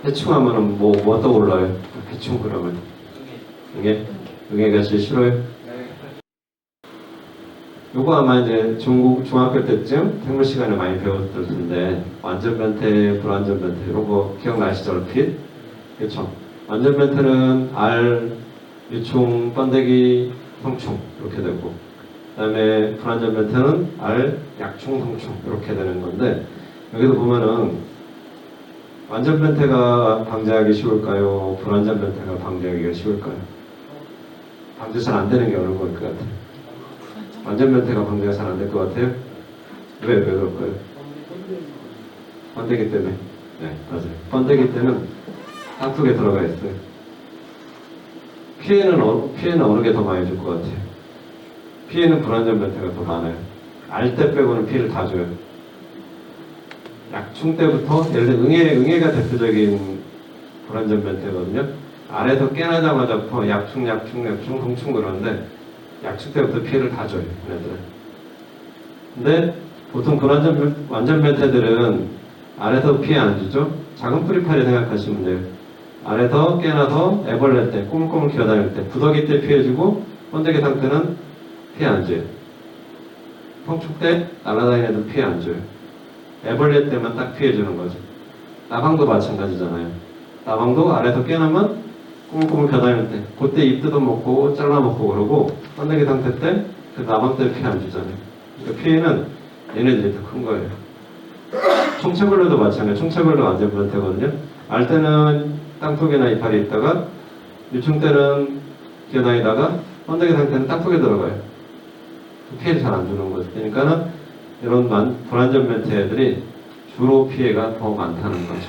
해충하면은 뭐 떠올라요? 해충 그러면 응애? 응애가 제일 싫어요? 요거 아마 이제 중학교 때쯤 생물 시간에 많이 배웠을 텐데 완전 변태, 불완전 변태 이런 거 기억나시죠? 얼핏? 그렇죠? 완전 변태는 알, 유충, 번데기, 성충 이렇게 되고 그 다음에 불완전 변태는 알, 약충, 성충 이렇게 되는 건데 여기도 보면은 완전 변태가 방제하기 쉬울까요? 불완전 변태가 방제하기가 쉬울까요? 방제 잘 안 되는 게 어려운 것 같아요. 완전 변태가 방제가 잘 안 될 것 같아요? 왜 그럴까요? 번데기 때문에. 네, 맞아요. 번데기 때는 땅속에 들어가 있어요. 피해는 어느 게 더 많이 줄 것 같아요? 피해는 불완전 변태가 더 많아요. 알 때 빼고는 피해를 다 줘요. 약충 때부터 예를 들어 응애가 대표적인 불완전 변태거든요. 알에서 깨나자마자부터 약충, 성충 그러는데 약충 때부터 피해를 다 줘요. 얘네들은. 근데 보통 완전 변태들은 알에서 피해 안 주죠. 작은 뿌리파리 생각하시면 돼요. 알에서 깨나서 애벌레 때, 꼬물꼬물 기어다닐 때, 부더기 때 피해 주고 번데기 상태는 피해 안 줘요. 성충 때 날아다니는 애들 피해 안 줘요. 애벌레 때만 딱 피해주는 거죠. 나방도 마찬가지잖아요. 나방도 알에서 깨나면 꼬물꼬물 겨다닐 때 그때 잎 뜯어먹고 잘라먹고 그러고 번데기 상태 때 그 나방 때 피해 안 주잖아요. 그러니까 피해는 얘네들이 더 큰 거예요. 총체벌레도 마찬가지예요. 총체벌레도 완전 변태거든요. 알 때는 땅속에나 이파리 있다가 유충 때는 기어다니다가 번데기 상태는 땅속에 들어가요. 피해를 잘 안 주는 거죠. 그러니까는 이런 불완전 변태 애들이 주로 피해가 더 많다는 거죠.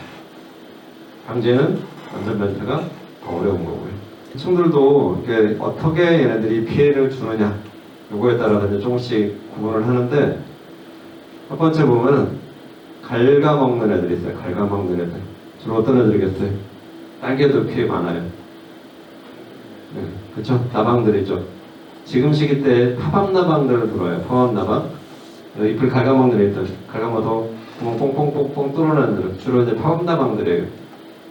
방제는 완전 변태가 더 어려운 거고요. 해충들도 이렇게 어떻게 얘네들이 피해를 주느냐 요거에 따라서 이제 조금씩 구분을 하는데 첫 번째 보면은 갉아먹는 애들이 있어요. 갉아먹는 애들. 주로 어떤 애들이겠어요? 딸기도 피해 많아요. 네, 그렇죠? 나방들이죠. 지금 시기 때 파밤나방들을 불어요. 파밤나방. 잎을 갉아먹는 애들, 갉아먹어서 구멍 뽕뽕뽕뽕 뚫어내는 애들, 주로 이제 파밤나방들이에요.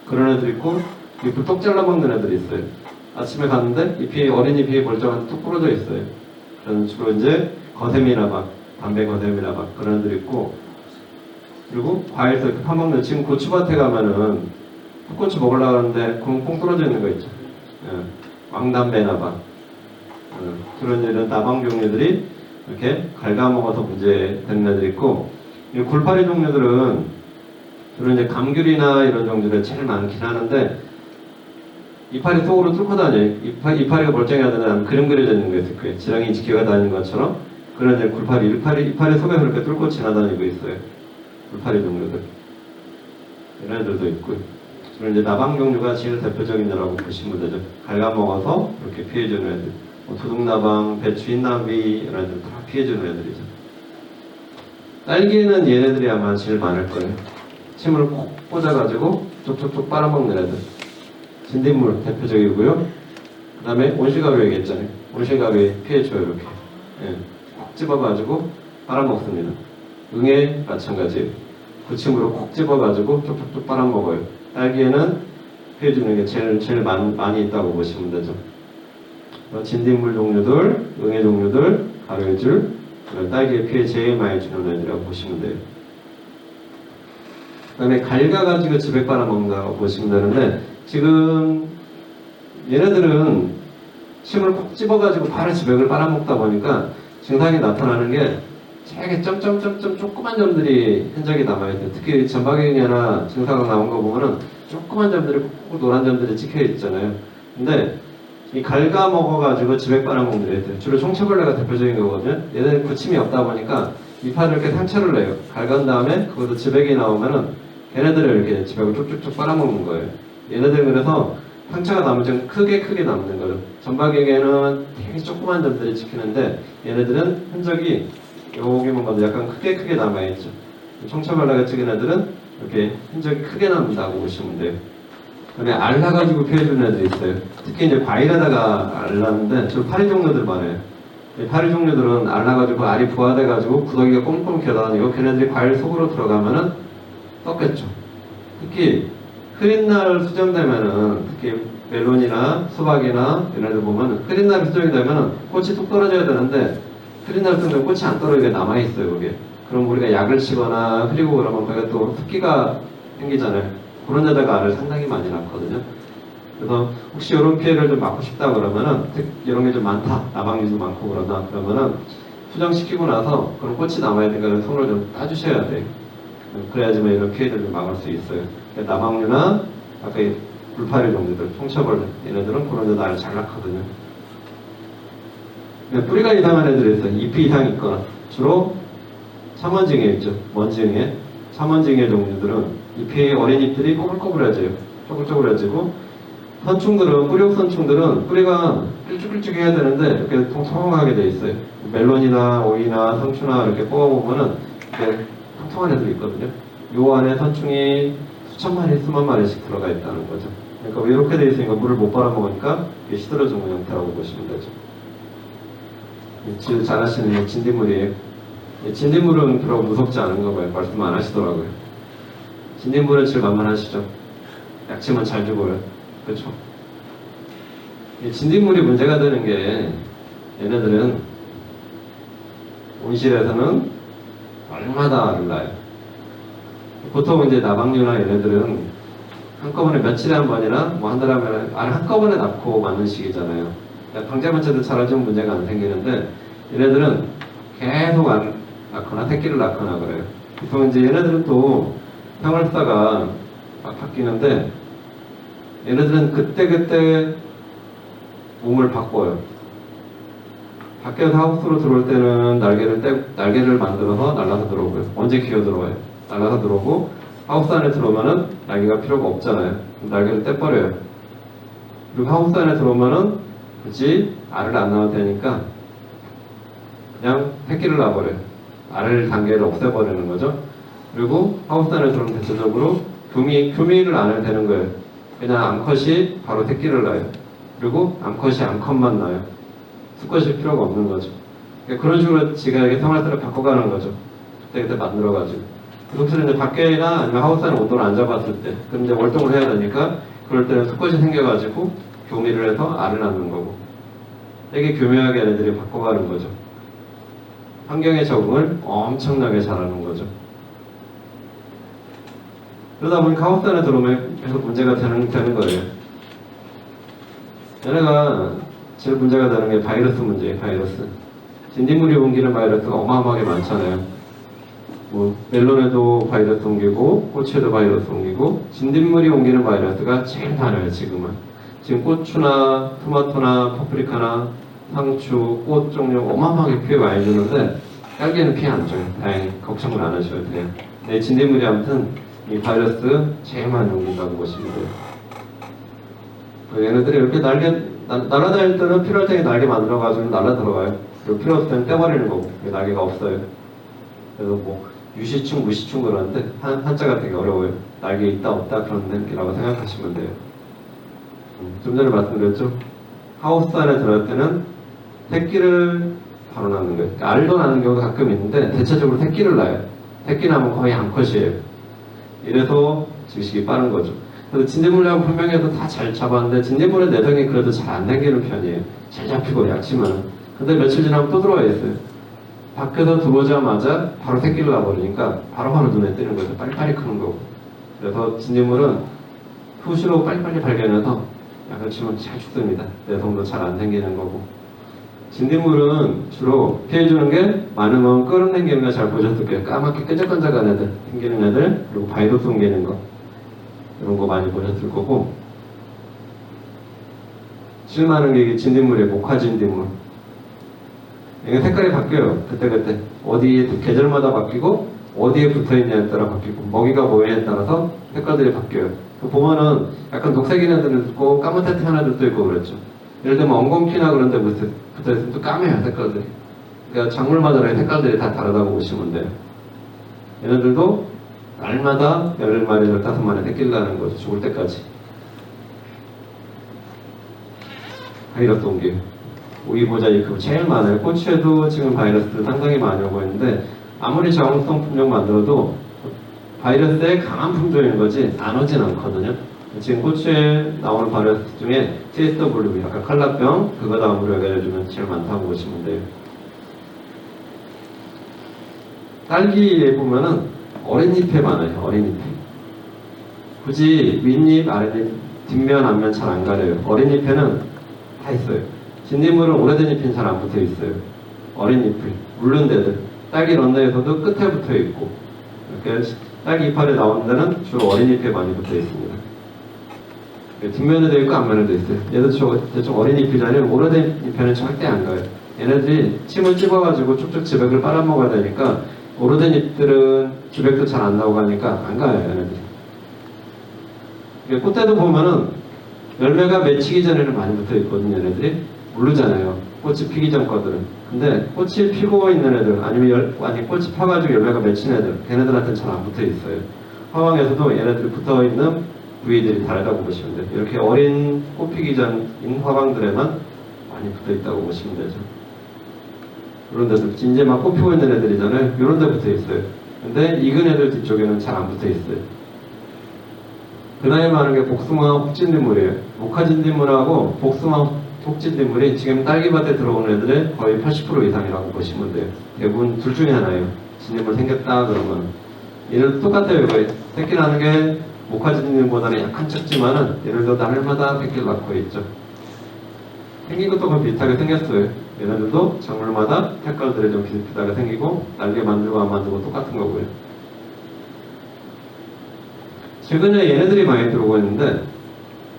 그런 애들 있고, 잎을 똑 잘라먹는 애들이 있어요. 아침에 갔는데 어린 잎이 멀쩡한 뚝 부러져 있어요. 그런 주로 이제 거세미나방, 담배 거세미나방 그런 애들 있고, 그리고 과일도 이렇게 파먹는, 지금 고추밭에 가면은 풋고추 먹으려고 하는데 구멍 뽕 뚫어져 있는 거 있죠. 예, 왕담배나방. 그런 이런 나방 종류들이 이렇게 갉아먹어서 문제되는 애들이 있고, 이 굴파리 종류들은 주로 이제 감귤이나 이런 종류들이 제일 많긴 하는데 이파리 속으로 뚫고 다녀요. 이파리가 멀쩡해야 되는 그림 그려져 있는 게 있어요. 그 지렁이 기어가 다니는 것처럼 그런 이제 이파리 속에 그렇게 뚫고 지나다니고 있어요. 굴파리 종류들. 이런 애들도 있고, 주로 이제 나방 종류가 제일 대표적인 애라고 보시면 되죠. 갉아먹어서 이렇게 피해주는 애들. 도둑나방, 배추, 흰나비 이런 애들 다 피해주는 애들이죠. 딸기에는 얘네들이 아마 제일 많을 거예요. 침을 콕 꽂아가지고 쪽쪽쪽 빨아먹는 애들. 진딧물 대표적이고요. 그 다음에 온실가루 얘기했잖아요. 온실가루에 피해줘요. 이렇게 콕 집어가지고 빨아먹습니다. 응애 마찬가지예요. 그 침으로 콕 집어가지고 쪽쪽쪽 빨아먹어요. 딸기에는 피해주는 게 제일 많이 있다고 보시면 되죠. 진딧물 종류들, 응애 종류들, 가래줄, 딸기에 피해 제일 많이 주는 애들이라고 보시면 돼요. 그 다음에 갉아가지고 집에 빨아먹는다고 보시면 되는데, 지금 얘네들은 침을 콕 집어가지고 바로 지백을 빨아먹다 보니까 증상이 나타나는 게 되게 점점점점 조그만 점들이 흔적이 남아있어요. 특히 전박경이나 증상이 나온 거 보면은 조그만 점들이 꼭 노란 점들이 찍혀 있잖아요. 근데 이 갉아먹어가지고 지백 빨아먹는 애들, 주로 총체벌레가 대표적인 거거든요. 얘네는 구침이 없다 보니까 이파를 이렇게 상처를 내요. 갉은 다음에 그것도 지백이 나오면은 걔네들을 이렇게 지백을 쭉쭉쭉 빨아먹는 거예요. 얘네들 그래서 상처가 나면 좀 크게 남는 거죠. 전박에게는 되게 조그만 점들이 찍히는데 얘네들은 흔적이 여기만 봐도 약간 크게 남아있죠. 총체벌레가 찍은 애들은 이렇게 흔적이 크게 남는다고 보시면 돼요. 그다음에 알 나가지고 피해주는 애들이 있어요. 특히 이제 과일에다가 알 나는데 주로 파리 종류들 많아요. 이 파리 종류들은 알 나가지고 알이 부화돼가지고 구더기가 꼼꼼 겨다니고 걔네들이 과일 속으로 들어가면은 썩겠죠. 특히 흐린 날 수정되면은 특히 멜론이나 수박이나 이런 데 보면 흐린 날 수정이 되면은 꽃이 뚝 떨어져야 되는데 흐린 날 수정되면 꽃이 안 떨어지게 남아있어요. 그게. 그럼 우리가 약을 치거나 흐리고 그러면 거기가 또 습기가 생기잖아요. 그런 데다가 알을 상당히 많이 낳거든요. 그래서 혹시 이런 피해를 좀 막고 싶다 그러면은 이런 게 좀 많다, 나방류도 많고 그러다 그러면은 수정시키고 나서 그런 꽃이 남아야 되니까 손으로 좀 따주셔야 돼요. 그래야지만 이런 피해를 좀 막을 수 있어요. 나방류나 아까 이 불파리 종류들, 총처벌 얘네들은 그런 데도 알을 잘 낳거든요. 뿌리가 이상한 애들이 있어요. 잎이 이상이 있거나 주로 참원징에 있죠. 먼징에 참원징의 종류들은 잎이 어린 잎들이 꼬불꼬불해져요. 쪼글쪼글해지고 선충들은 뿌리옥 선충들은 뿌리가 일쭉일쭉해야 되는데 이렇게 통통하게 돼 있어요. 멜론이나 오이나 상추나 이렇게 뽑아보면은 이렇게 통통한 애들이 있거든요. 요 안에 선충이 수천 마리, 수만 마리씩 들어가 있다는 거죠. 그러니까 이렇게 돼 있으니까 물을 못 빨아먹으니까 이게 시들어진 형태라고 보시면 되죠. 지금 잘 아시는 진딧물이에요. 진딧물은 별로 무섭지 않은가 봐요. 말씀 안 하시더라고요. 진딧물은 제일 만만하시죠. 약치면 잘 죽어요. 그렇죠? 진딧물이 문제가 되는 게 얘네들은 온실에서는 얼마나 알을 낳아요. 보통 이제 나방류나 얘네들은 한꺼번에 며칠에 한 번이나 뭐 한 달에 한 번에 알 한꺼번에 낳고 맞는 시기잖아요. 방자반체도 잘하지만 문제가 안 생기는데 얘네들은 계속 알 낳거나 새끼를 낳거나 그래요. 보통 이제 얘네들은 또 생활사가 막 바뀌는데 얘네들은 그때그때 몸을 바꿔요. 밖에서 하우스로 들어올 때는 날개를 만들어서 날라서 들어오고요. 언제 기어 들어와요? 날라서 들어오고 하우스 안에 들어오면은 날개가 필요가 없잖아요. 날개를 떼버려요. 그리고 하우스 안에 들어오면은 굳이 알을 안 낳아도 되니까 그냥 새끼를 낳아버려요. 알을 단계를 없애버리는 거죠. 그리고 하우스 안에 들어오면 대체적으로 교미를 안 해도 되는 거예요. 그냥 암컷이 바로 새끼를 낳아요. 그리고 암컷이 암컷만 낳아요. 수컷일 필요가 없는 거죠. 그러니까 그런 식으로 지가 이렇게 생활들을 바꿔가는 거죠. 그때 만들어가지고. 그것을 이제 밖에나 아니면 하우스 안에 온도를 안 잡았을 때, 그럼 이제 월동을 해야 되니까, 그럴 때는 수컷이 생겨가지고 교미를 해서 알을 낳는 거고. 되게 교묘하게 애들이 바꿔가는 거죠. 환경에 적응을 엄청나게 잘하는 거죠. 그러다 보니 하우스 안에 들어오면 계속 문제가 되는 거예요. 얘네가 제일 문제가 되는 게 바이러스 문제예요. 바이러스. 진딧물이 옮기는 바이러스가 어마어마하게 많잖아요. 뭐 멜론에도 바이러스 옮기고 고추에도 바이러스 옮기고 진딧물이 옮기는 바이러스가 제일 많아요. 지금은. 지금 고추나 토마토나 파프리카나 상추, 꽃 종류 어마어마하게 피해 많이 주는데 딸기는 피해 안 줘요. 다행히 걱정을 안 하셔도 돼요. 네, 진딧물이 아무튼 이 바이러스 제일 많이 옮긴다고 보시면 돼요. 얘네들이 이렇게 날아다닐 때는 필요할 때 날개 만들어가지고 날아 들어가요. 그리고 필요 없을 때는 떼버리는 거고, 날개가 없어요. 그래서 뭐, 유시충, 무시충 그러는데, 한자가 되게 어려워요. 날개 있다, 없다, 그런 느낌이라고 생각하시면 돼요. 좀 전에 말씀드렸죠? 하우스 안에 들어갈 때는 새끼를 바로 낳는 거예요. 그러니까 알도 낳는 경우가 가끔 있는데, 대체적으로 새끼를 낳아요. 새끼 낳으면 거의 암컷이에요. 이래서 증식이 빠른 거죠. 그래서 진딧물하고 분명히도 다 잘 잡았는데 진딧물의 내성이 그래도 잘 안 당기는 편이에요. 잘 잡히고 약치만. 근데 며칠 지나면 또 들어와 있어요. 밖에서 들어오자마자 바로 새끼를 낳아버리니까 바로바로 눈에 띄는 거죠. 빨리빨리 크는 거고. 그래서 진딧물은 후시로 빨리빨리 발견해서 약을 치면 잘 죽습니다. 내성도 잘 안 생기는 거고. 진딧물은 주로 피해주는 게 많으면 끌어당기는 거 잘 보셨을 거예요. 까맣게 끈적끈적한 애들, 생기는 애들, 그리고 바이러스 옮기는 거. 이런 거 많이 보셨을 거고, 제일 많은 게 진딧물이에요. 목화진딧물. 이게 색깔이 바뀌어요. 그때그때. 어디 계절마다 바뀌고, 어디에 붙어있냐에 따라 바뀌고, 먹이가 뭐냐에 따라서 색깔들이 바뀌어요. 보면은 약간 녹색인 애들도 있고, 까뭇해한 애들도 있고 그랬죠. 예를 들면 엉겅퀴나 그런 데 붙어있으면 또 까매요, 색깔들이. 그러니까 작물마다 색깔들이 다 다르다고 보시면 돼요. 얘네들도 날마다 10마리, 15마리 새끼를 낳는 거죠. 죽을 때까지. 바이러스 옮기. 오이보자이크 제일 많아요. 고추에도 지금 바이러스들 상당히 많이 오고 있는데 아무리 저항성 품종 만들어도 바이러스의 강한 품종인 거지 안 오진 않거든요. 지금 고추에 나오는 바이러스 중에 TSW, 약간 칼라병, 그거 다음으로 여겨주면 제일 많다고 보시면 돼요. 딸기에 보면은 어린 잎에 많아요. 어린 잎에. 굳이 윗잎, 아랫잎, 뒷면, 앞면 잘 안 가려요. 어린 잎에는 다 있어요. 진딧물은 오래된 잎은 잘 안 붙어 있어요. 어린 잎을 물른 데들. 딸기 런너에서도 끝에 붙어 있고, 이렇게 딸기 이파리 나오는 데는 주로 어린 잎에 많이 붙어 있습니다. 뒷면에도 있고 앞면에도 있어요. 얘도 대충 어린 잎이잖아요. 오래된 잎에는 절대 안 가요. 얘네들이 침을 찝어가지고 쭉쭉 지백을 빨아먹어야 되니까 오래된 잎들은 지백도 잘 안 나오고 하니까 안 가요. 얘네들이. 꽃대도 보면은 열매가 맺히기 전에는 많이 붙어 있거든요. 얘네들이 모르잖아요. 꽃이 피기 전 거들은. 근데 꽃이 피고 있는 애들 아니면 꽃이 펴가지고 열매가 맺힌 애들 걔네들한테는 잘 안 붙어 있어요. 화방에서도 얘네들이 붙어 있는 부위들이 다르다고 보시면 돼요. 이렇게 어린 꽃 피기 전인 화방들에만 많이 붙어 있다고 보시면 되죠. 이런 데들 이제 막 꽃 피고 있는 애들이잖아요. 이런 데 붙어 있어요. 근데 익은 애들 뒤쪽에는 잘 안 붙어 있어요. 그 다음에 많은 게 복숭아 혹진딧물이에요. 모카진딧물하고 복숭아 혹진딧물이 지금 딸기밭에 들어오는 애들의 거의 80% 이상이라고 보시면 돼요. 대부분 둘 중에 하나예요. 진딧물 생겼다 그러면 얘는 똑같아요. 거의 새끼 나는 게 모카진딧물보다는 약간 작지만은 얘네들도 날마다 새끼를 낳고 있죠. 생긴 것도 거의 비슷하게 생겼어요. 얘네들도 작물마다 색깔들이 좀 비슷하게 생기고 날개 만들고 안 만들고 똑같은 거고요. 최근에 얘네들이 많이 들어오고 있는데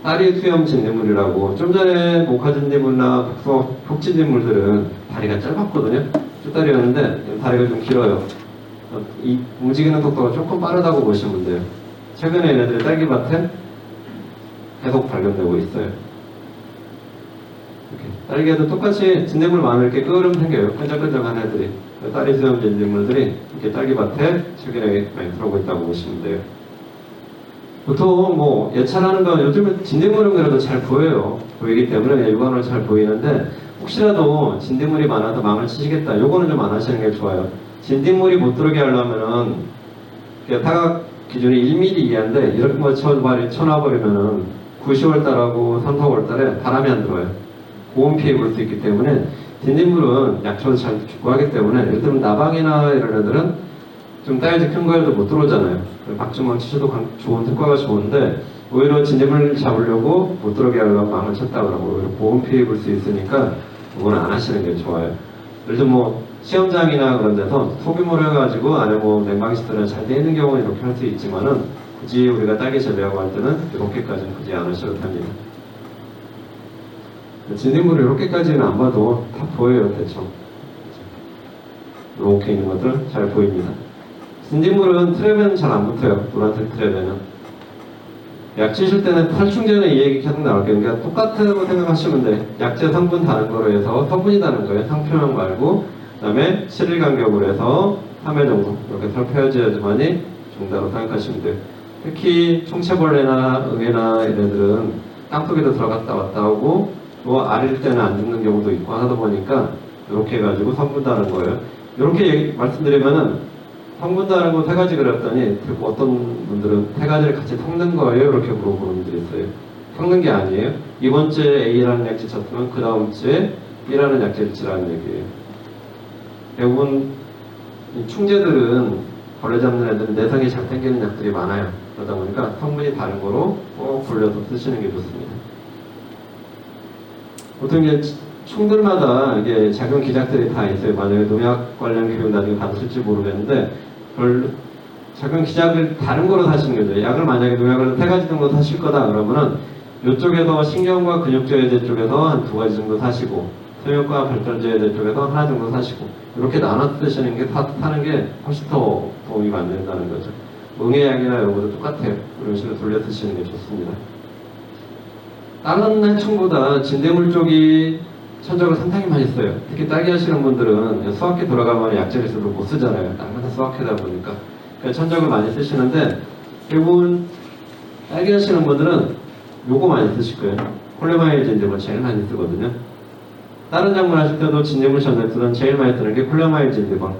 다리 수염 진딧물이라고 좀 전에 모카진딧물이나 혹진딧물들은 다리가 짧았거든요. 쭈다리였는데 다리가 좀 길어요. 이 움직이는 속도가 조금 빠르다고 보시면 돼요. 최근에 얘네들이 딸기밭에 계속 발견되고 있어요. 이렇게. 딸기에도 똑같이 진딧물 많을 이렇게 끄름 생겨요. 끈적끈적한 애들이. 다리 수염 진딧물들이 이렇게 딸기밭에 최근에 많이 들어오고 있다고 보시면 돼요. 보통 뭐 예찰하는 건 요즘은 진딧물은 그래도 잘 보여요. 보이기 때문에 육안으로 잘 보이는데 혹시라도 진딧물이 많아서 망을 치시겠다. 요거는 좀 안 하시는 게 좋아요. 진딧물이 못 들어오게 하려면은 타각 기준이 1mm 이하인데 이렇게 뭐 쳐놔버리면은 9, 10월 달하고 3, 4월 달에 바람이 안 들어와요. 고온 피해 볼 수 있기 때문에 진딧물은 약초도 잘 죽고 하기 때문에 예를 들면 나방이나 이런 애들은 좀 사이즈 큰 거에도 못 들어오잖아요. 박주먹 치셔도 좋은 특과가 좋은데 오히려 진딧물 잡으려고 못 들어오게 하려고 망을 쳤다 그러고 오히려 고온 피해 볼 수 있으니까 그건 안 하시는 게 좋아요. 예를 들면 뭐 시험장이나 그런 데서 소규모로 해가지고 안에 뭐 냉방시설이 잘 돼 있는 경우는 이렇게 할 수 있지만은 굳이 우리가 딸기 재배하고 할 때는 이렇게까지는 굳이 안 하셔도 됩니다. 진딧물을 이렇게까지는 안 봐도 다 보여요, 대충. 이렇게 있는 것들 잘 보입니다. 진딧물은 트랩에는 잘 안 붙어요, 노란색 트랩에는. 약 치실 때는 살충제는 이 얘기 계속 나올 거예요. 그러니까 똑같다고 생각하시면 돼요. 약제 성분 다른 거로 해서 성분이 다른 거예요. 상표명 말고. 그 다음에 7일 간격으로 해서 3회 정도 이렇게 살펴야지만이 정답으로 생각하시면 돼요. 특히 총체벌레나 응애나 이래들은 땅속에도 들어갔다 왔다 오고 또 알일 때는 안 죽는 경우도 있고 하다 보니까 이렇게 해가지고 성분 다른 거예요. 이렇게 말씀드리면은 성분 다른 거 3가지 그랬더니 어떤 분들은 3가지를 같이 섞는 거예요? 이렇게 물어보는 분들이 있어요. 섞는 게 아니에요. 이번 주에 A라는 약재 쳤으면 그 다음 주에 B라는 약재를 치라는 얘기예요. 대부분 이 충제들은 벌레 잡는 애들은 내성이 잘 생기는 약들이 많아요. 그러다 보니까 성분이 다른 거로 꼭 골라서 쓰시는 게 좋습니다. 보통 이제 충들마다 이게 작은 기작들이 다 있어요. 만약에 농약 관련 교육 나중에 받으실지 모르겠는데 그걸 작은 기작을 다른 거로 사시는 거죠. 약을 만약에 농약을 3가지 정도 사실 거다 그러면은 이쪽에서 신경과 근육저해제 쪽에서 한 2가지 정도 사시고 성형과 발달저해제 쪽에서 하나 정도 사시고 이렇게 나눠 쓰시는 게 사는 게 훨씬 더 도움이 많이 된다는 거죠. 응애약이나 이런 것도 똑같아요. 이런 식으로 돌려 쓰시는 게 좋습니다. 다른 해충보다 진딧물 쪽이 천적을 상당히 많이 써요. 특히 딸기 하시는 분들은 수확기 돌아가면 약재를 써도 못 쓰잖아요. 땅마다 수확하다 보니까. 그러니까 천적을 많이 쓰시는데 대부분 딸기 하시는 분들은 요거 많이 쓰실 거예요. 콜레마일 진딧물 제일 많이 쓰거든요. 다른 작물 하실 때도 진딧물 전략들은 제일 많이 쓰는 게 콜라마일 진딧물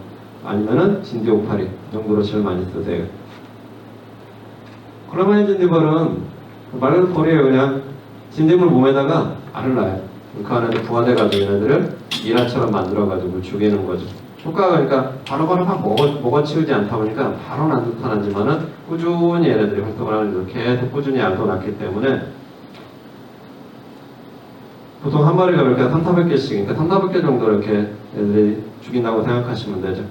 아니면은 진드오파리 정도로 제일 많이 쓰세요. 콜라마일 진딧물은 말 그대로 벌이에요. 그냥 진딧물 몸에다가 알을 낳아요. 그 안에 부화돼가지고 얘네들을 미라처럼 만들어가지고 죽이는 거죠. 효과가 그러니까 바로바로 막 먹어치우지 않다 보니까 바로는 안 나타나지만은 꾸준히 얘네들이 활동을 하면서 계속 꾸준히 알도 낳기 때문에 보통 한 마리가 이렇게 3,400개씩, 그러니까 3,400개 정도 이렇게 애들이 죽인다고 생각하시면 되죠.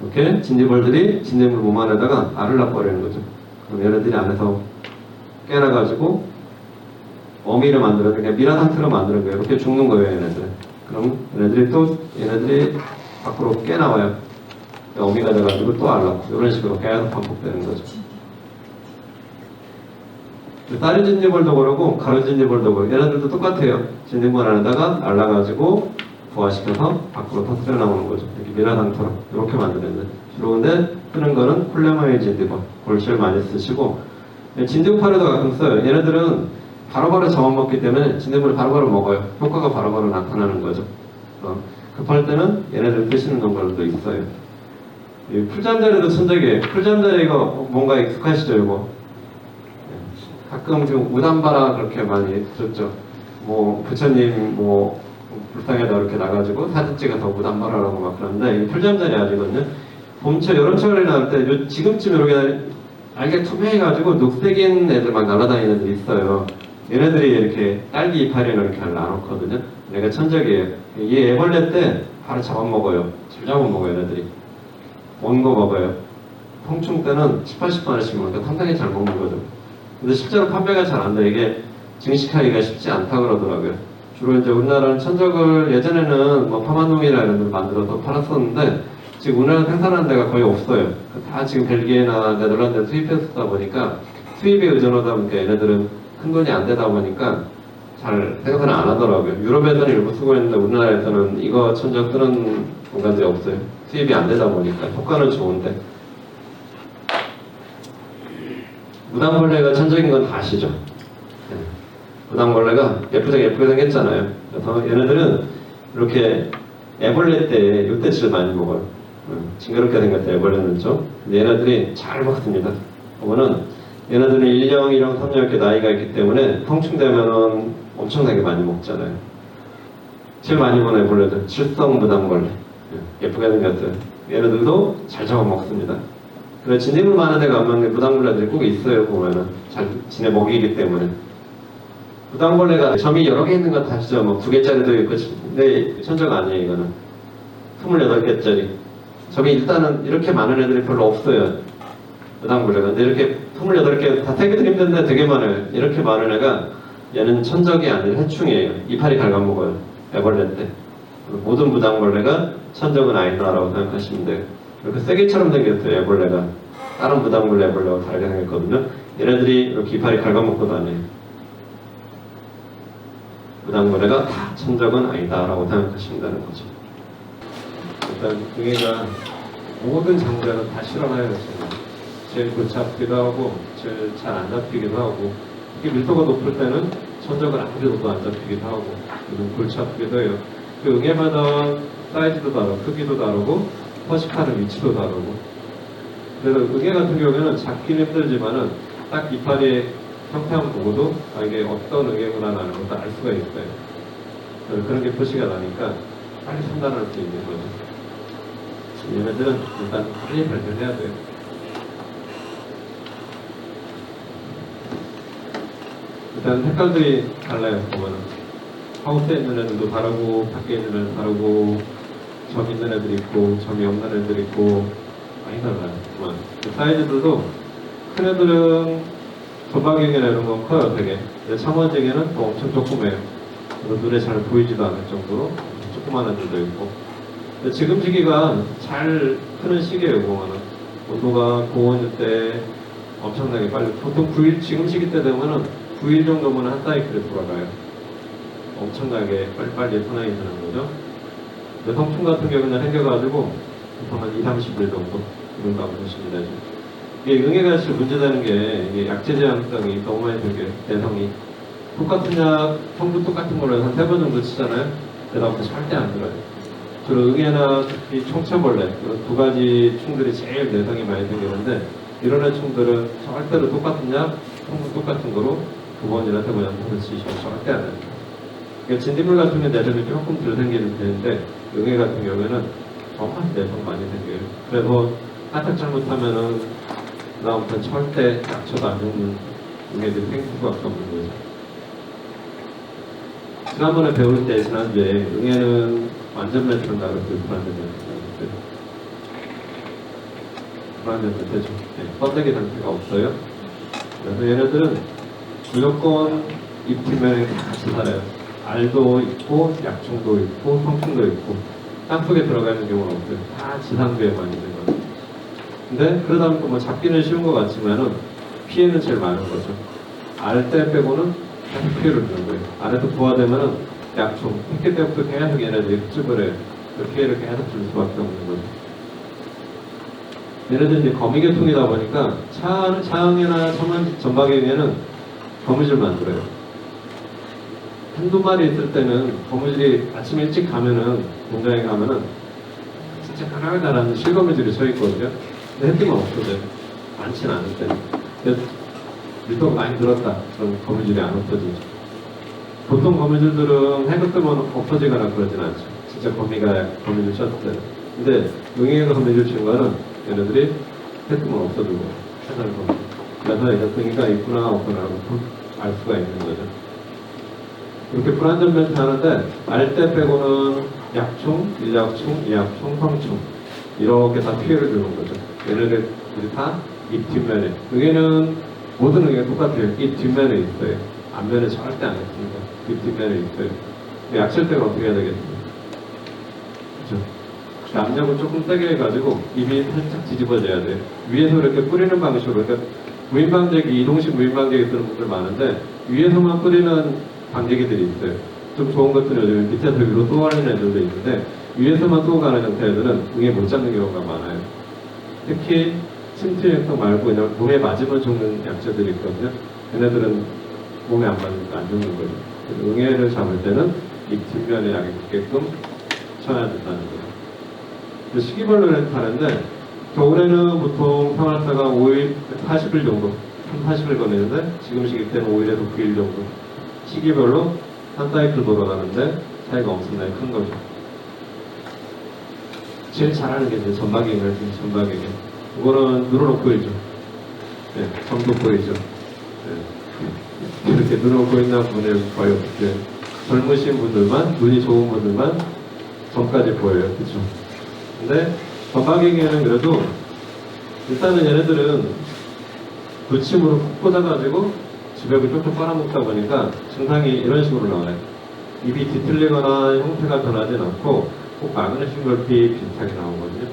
이렇게 진딧물들이 진딧물 몸 안에다가 알을 낳아버리는 거죠. 그럼 얘네들이 안에서 깨나가지고 어미를 만들어, 그러니까 미라 상태로 만드는 거예요. 이렇게 죽는 거예요, 얘네들은. 그럼 얘네들이 밖으로 깨나와요. 어미가 돼가지고 또 알 낳고 이런 식으로 계속 반복되는 거죠. 다른 진딧물도 그러고 가루 진딧물도 그러고 얘네들도 똑같아요. 진딧물 안에다가 알 낳아가지고 부화시켜서 밖으로 터뜨려 나오는 거죠. 이렇게 미라 상태로 이렇게 만드는데 주로 근데 쓰는 거는 콜레마일 진딧물 그걸 제일 많이 쓰시고 진드오파리도 가끔 써요. 얘네들은 바로바로 잡아먹기 때문에 진딧물을 바로바로 먹어요. 효과가 바로바로 나타나는 거죠. 급할 때는 얘네들 드시는 경우도 있어요. 이 풀잠자리도 천적이에요. 풀잠자리가 뭔가 익숙하시죠, 이거? 가끔 지금 우담바라 그렇게 많이 들었죠. 뭐 부처님 뭐 불상에다 이렇게 나가지고 사진 찍어서 우담바라라고 막 그러는데 이 풀잠자리 아니거든요. 봄철, 여름철에 나올 때 지금쯤 이렇게 알게 투명해가지고 녹색인 애들 막 날아다니는 애들이 있어요. 얘네들이 이렇게 딸기 이파리를 이렇게 나눴거든요. 얘가 천적이에요. 이 애벌레 때 바로 잡아먹어요. 잘 잡아먹어요, 얘네들이. 온 거 먹어요. 통충 때는 10, 80만원씩 먹으니까 상당히 잘 먹는 거죠. 근데 실제로 판매가 잘 안 돼. 이게 증식하기가 쉽지 않다 그러더라고요. 주로 이제 우리나라는 천적을 예전에는 뭐 파마농이나 이런 걸 만들어서 팔았었는데 지금 우리나라 생산하는 데가 거의 없어요. 다 지금 벨기에나 네덜란드에 수입해서 보니까 수입에 의존하다 보니까 얘네들은 큰 돈이 안 되다 보니까 잘 생산을 안 하더라고요. 유럽에서는 일부 쓰고 있는데 우리나라에서는 이거 천적 쓰는 공간들이 없어요. 수입이 안 되다 보니까 효과는 좋은데 무당벌레가 천적인 건 다 아시죠? 네. 무당벌레가 예쁘게 생겼잖아요. 그래서 얘네들은 이렇게 애벌레 때 요때치를 많이 먹어요. 징그럽게 생겼어요. 애벌레는 좀. 근데 얘네들이 잘 먹습니다. 그거는 얘네들은 1년, 2년, 3년 이렇게 나이가 있기 때문에 성충되면은 엄청나게 많이 먹잖아요. 제일 많이 보는 애벌레들 칠성 무당벌레. 예쁘게 생겼어요. 얘네들도 잘 잡아먹습니다. 그래 진딧물 많은 데 가면 무당벌레들이 꼭 있어요. 보면은 잘 지내 먹이기 때문에. 무당벌레가 점이 여러 개 있는 건 다 아시죠? 뭐 2개짜리도 있고 근데 천적 아니에요. 이거는 28개짜리. 점이 일단은 이렇게 많은 애들이 별로 없어요. 무당벌레가. 근데 이렇게 28개 다 세기도 힘든데 되게 많아요. 이렇게 많은 애가 얘는 천적이 아니라 해충이에요. 이파리 갉아먹어요. 애벌레 때. 모든 무당벌레가 천적은 아니다라고 생각하시면 돼요. 이렇게 쐐기처럼 생겼어요. 애벌레가. 다른 무당벌레 애벌레하고 다르게 생겼거든요. 얘네들이 이렇게 이파리 갉아먹고 다녀요. 무당벌레가 다 천적은 아니다라고 생각하시면 되는 거죠. 일단 응애가 모든 장물에는 다 실어놔요. 제일 골치 아프기도 하고 제일 잘 안 잡히기도 하고 특히 밀도가 높을 때는 천적을 아무데도 안 잡히기도 하고 골치 아프기도 해요. 그 응애마다 사이즈도 다르고 크기도 다르고 서식하는 위치도 다르고 그래서 응애 같은 경우에는 잡기는 힘들지만은 딱 이파리의 형태만 보고도 아 이게 어떤 응애구나라는 것도 알 수가 있어요. 그런 게 표시가 나니까 빨리 판단할 수 있는 거죠. 얘네들은 일단 빨리 발견해야 돼요. 일단 색깔들이 달라요. 보면은 하우스에 있는 애들도 다르고 밖에 있는 애들 다르고 점 있는 애들 있고 점이 없는 애들 있고 많이 달라요. 그 사이즈들도 큰 애들은 조박이나 이런 건 커요. 되게. 근데 참원쟁이는 또 엄청 조그매요. 눈에 잘 보이지도 않을 정도로 조그만 애들도 있고. 근데 지금 시기가 잘 크는 시기예요. 보면은 온도가 고온일 때 엄청나게 빨리 보통 9일 지금 시기 때 되면은 9일 정도면 한 사이클에 돌아가요. 엄청나게 빨리빨리 순환이 되는 거죠. 근데 성충 같은 경우는 생겨가지고 보통 한 2, 30일 정도 이런다고 보시면 되죠. 이게 응애가 사실 문제되는 게 이게 약제 제한성이 너무 많이 들게 내성이 똑같은 약, 성분 똑같은 걸로 한 3번 정도 치잖아요. 그다음부터 절대 안 들어요. 주로 응애나 특히 총체벌레 이런 두 가지 충들이 제일 내성이 많이 생기는데 이런 애 충들은 절대로 똑같은 약, 성분 똑같은 거로 2번이나 3번 치시면 절대 안 됩니다. 그러니까 진딧물 같은 경우는 내성이 조금 덜 생기는 편인데 응애 같은 경우에는 정말 내성 많이 생겨요. 그래서 까딱 잘못하면은 그다음부터 절대 약초도 안 먹는 응애들이 생길 수밖에 없는 거죠. 지난번에 배울 때 지난주에 응애는 완전 멘트로 나갔어요. 불안전 멘트죠. 껍데기 상태가 없어요. 그래서 얘네들은 무조건 입뒷면에 다 같이 살아요. 알도 있고 약충도 있고 성충도 있고 땅속에 들어가 있는 경우는 없어요. 다 지상부에만 있는 거예요. 근데 그러다 보니까 뭐 잡기는 쉬운 것 같지만은 피해는 제일 많은 거죠. 알 때 빼고는 계속 피해를 주는 거예요. 알에서 부화되면은 약충, 새끼 때부터 계속 얘네들이 흡집을 해요. 그 피해를 계속 줄 수밖에 없는 거죠. 얘네들 이제 거미계통이다 보니까 차응이나 전박에는 거미줄 만들어요. 한두 마리 있을 때는 거미줄이 아침 일찍 가면은 농장에 가면은 진짜 가나다란 실거미줄이 서 있거든요. 근데 햇빛만 없어져요. 많지는 않을 때는. 근데 밀도가 많이 들었다. 그럼 거미줄이 안 없어지죠. 보통 거미줄들은 해가 뜨면 없어지거나 그러진 않죠. 진짜 거미줄 쳤을 때는. 근데 응애가 거미줄 친 거는 얘네들이 해 뜨면 없어지고 해설 거미. 그래서 이제 응애가 있구나 없구나 알 수가 있는 거죠. 이렇게 불안전 멘트 하는데 알 때 빼고는 약충, 일약충, 이약충, 성충 이렇게 다 피해를 주는 거죠. 얘네들이 다 입 뒷면에 응애는 모든 응애가 똑같아요. 입 뒷면에 있어요. 앞면에 절대 안 있습니다. 입 뒷면에 있어요. 약칠 때는 어떻게 해야 되겠습니까? 그렇죠? 압력을 조금 세게 해가지고 입이 살짝 뒤집어져야 돼요. 위에서 이렇게 뿌리는 방식으로 그러니까 무인방제기, 이동식 무인방제기 쓰는 분들 많은데 위에서만 뿌리는 방제기들이 있어요. 좀 좋은 것들은 요즘 밑에서 위로 쏘가는 애들도 있는데 위에서만 쏘가는 형태들은 응애 못 잡는 경우가 많아요. 특히 침투형성 말고 그냥 몸에 맞으면 죽는 약재들이 있거든요. 얘네들은 몸에 안 맞으니까 안 죽는 거죠. 응애를 잡을 때는 이 뒷면에 약이 붙게끔 쳐야 된다는 거예요. 시기별로 다른데 겨울에는 보통 생활사가 5일, 40일 정도, 80일 걸리는데 지금 시기 때는 5일에서 9일 정도 시기별로 한 사이클 돌아가는데 차이가 엄청나게 큰 거죠. 제일 잘하는 게 이제 전박이에요. 전박이에요. 이거는 눈으로 있죠. 네, 점도 보이죠. 네. 이렇게 눈으로 보인다는 분을 거의 없어요. 젊으신 분들만, 눈이 좋은 분들만 점까지 보여요. 그쵸? 근데 전박이에는 그래도 일단은 얘네들은 부침으로 푹 꽂아가지고 지벽을 쪽쪽 빨아먹다 보니까 증상이 이런 식으로 나와요. 입이 뒤틀리거나 형태가 변하진 않고 꼭 마그네슘골피 비슷하게 나오거든요.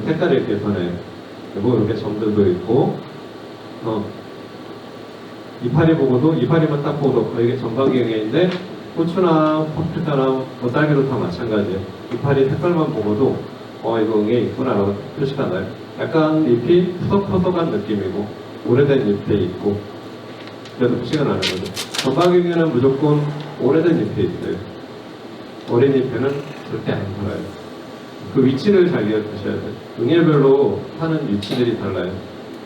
색깔이 이렇게 변해요. 그리고 이렇게 점들도 있고 이파리 보고도 이파리만 딱 보고도 이게 전방경계인데 고추나 파프리카나 뭐 딸기도 다 마찬가지예요. 이파리 색깔만 보고도 이거 응애 있구나라고 표시가 나요. 약간 잎이 푸석푸석한 느낌이고 오래된 잎에 있고 그래도 표시가 나는 거죠. 전방경계는 무조건 오래된 잎에 있어요. 어린 잎에는 절대 안 살아요. 그 위치를 잘 기억하셔야 돼요. 응애별로 사는 위치들이 달라요.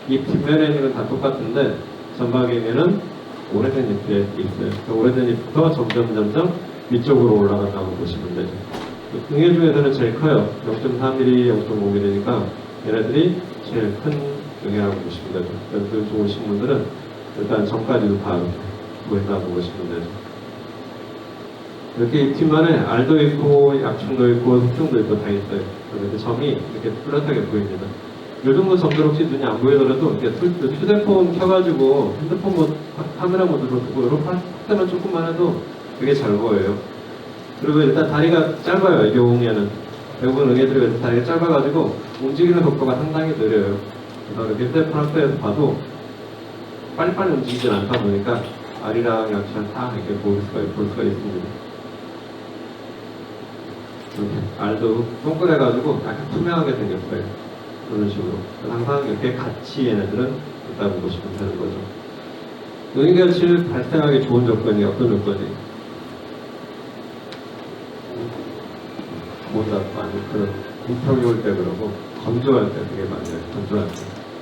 잎 뒷면에 있는 건 다 똑같은데 전방에는 오래된 잎에 있어요. 그 오래된 잎부터 점점 위쪽으로 올라간다고 보시면 되죠. 응애 중에서는 제일 커요. 0.4mm, 0.5mm니까 얘네들이 제일 큰 응애라고 보시면 되죠. 연습 좋으신 분들은 일단 점까지도 다 보인다고 보시면 되죠. 이렇게 잎 뒷면에 알도 있고 약충도 있고 숙충도 있고 다 있어요. 그런데 점이 이렇게 뚜렷하게 보입니다. 요즘도 점들 혹시 눈이 안 보이더라도 이렇게 휴대폰 켜가지고 핸드폰 카메라 모드로 두고 이렇게 할 때만 조금만 해도 되게 잘 보여요. 그리고 일단 다리가 짧아요. 이 응애는 대부분 응애들이 다리가 짧아가지고 움직이는 속도가 상당히 느려요. 그래서 이렇게 휴대폰 학교에서 봐도 빨리빨리 움직이질 않다 보니까 알이랑 약초를 다 이렇게 볼 수가 있습니다. 이렇게 알도 동그래가지고 약간 투명하게 생겼어요. 그런 식으로 항상 이렇게 같이 얘네들은 있다고 보시면 되는 거죠. 응애같이 발생하기 좋은 조건이 어떤 조건이? 모자 많이 그런 곰팡이 올 때 그러고 건조할 때 되게 많이 해요. 건조할 때.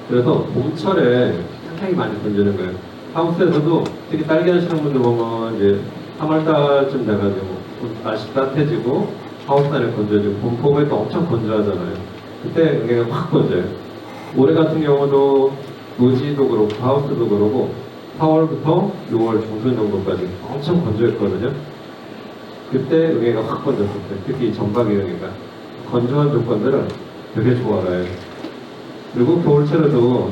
그래서 봄철에 상당히 많이 건지는 거예요. 하우스에서도 특히 딸기 하시는 분들 보면 이제 3월달쯤 돼가지고 날씨 따뜻해지고 하우스 안에 건조해지고 봄에 또 엄청 건조하잖아요. 그때 응애가 확 건져요. 올해 같은 경우도 노지도 그렇고 하우스도 그렇고 4월부터 6월 중순 정도까지 엄청 건조했거든요. 그때 응애가 확 건졌을 때, 특히 전박이 응애가 건조한 조건들은 되게 좋아해요. 그리고 겨울철에도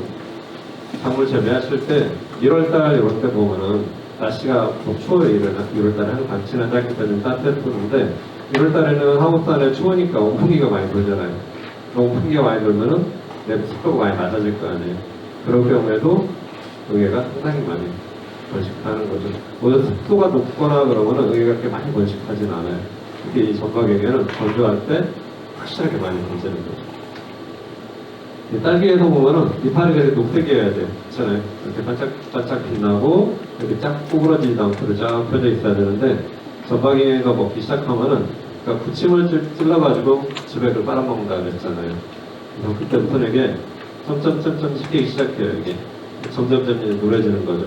작물 재배하실 때 1월달 이럴 때 보면은 날씨가 좀 추워요. 1월달에 한 지난 달기까지 좀 따뜻했었는데 1월달에는 하우스 안에 추우니까 온풍기가 많이 돌잖아요. 온풍기가 많이 돌면은 내부 습도가 많이 낮아질 거 아니에요. 그런 경우에도 응애가 상당히 많이 번식하는 거죠. 오히려 습도가 높거나 그러면은 응애가 그렇게 많이 번식하진 않아요. 특히 이 전박에게는 건조할 때 확실하게 많이 번지는 거죠. 딸기에서 보면은 이파리가 이렇게 녹색이어야 돼요. 그렇잖아요. 이렇게 반짝반짝 빛나고 이렇게 쫙 구부러지지도 않고 쫙 펴져 있어야 되는데 전박이가 먹기 시작하면은 그러니까 부침을 찔러가지고 주백을 빨아먹는다 그랬잖아요. 그래서 그때부터 이게 점점점점 시키기 시작해요. 이게 점점점 이제 노래지는 거죠.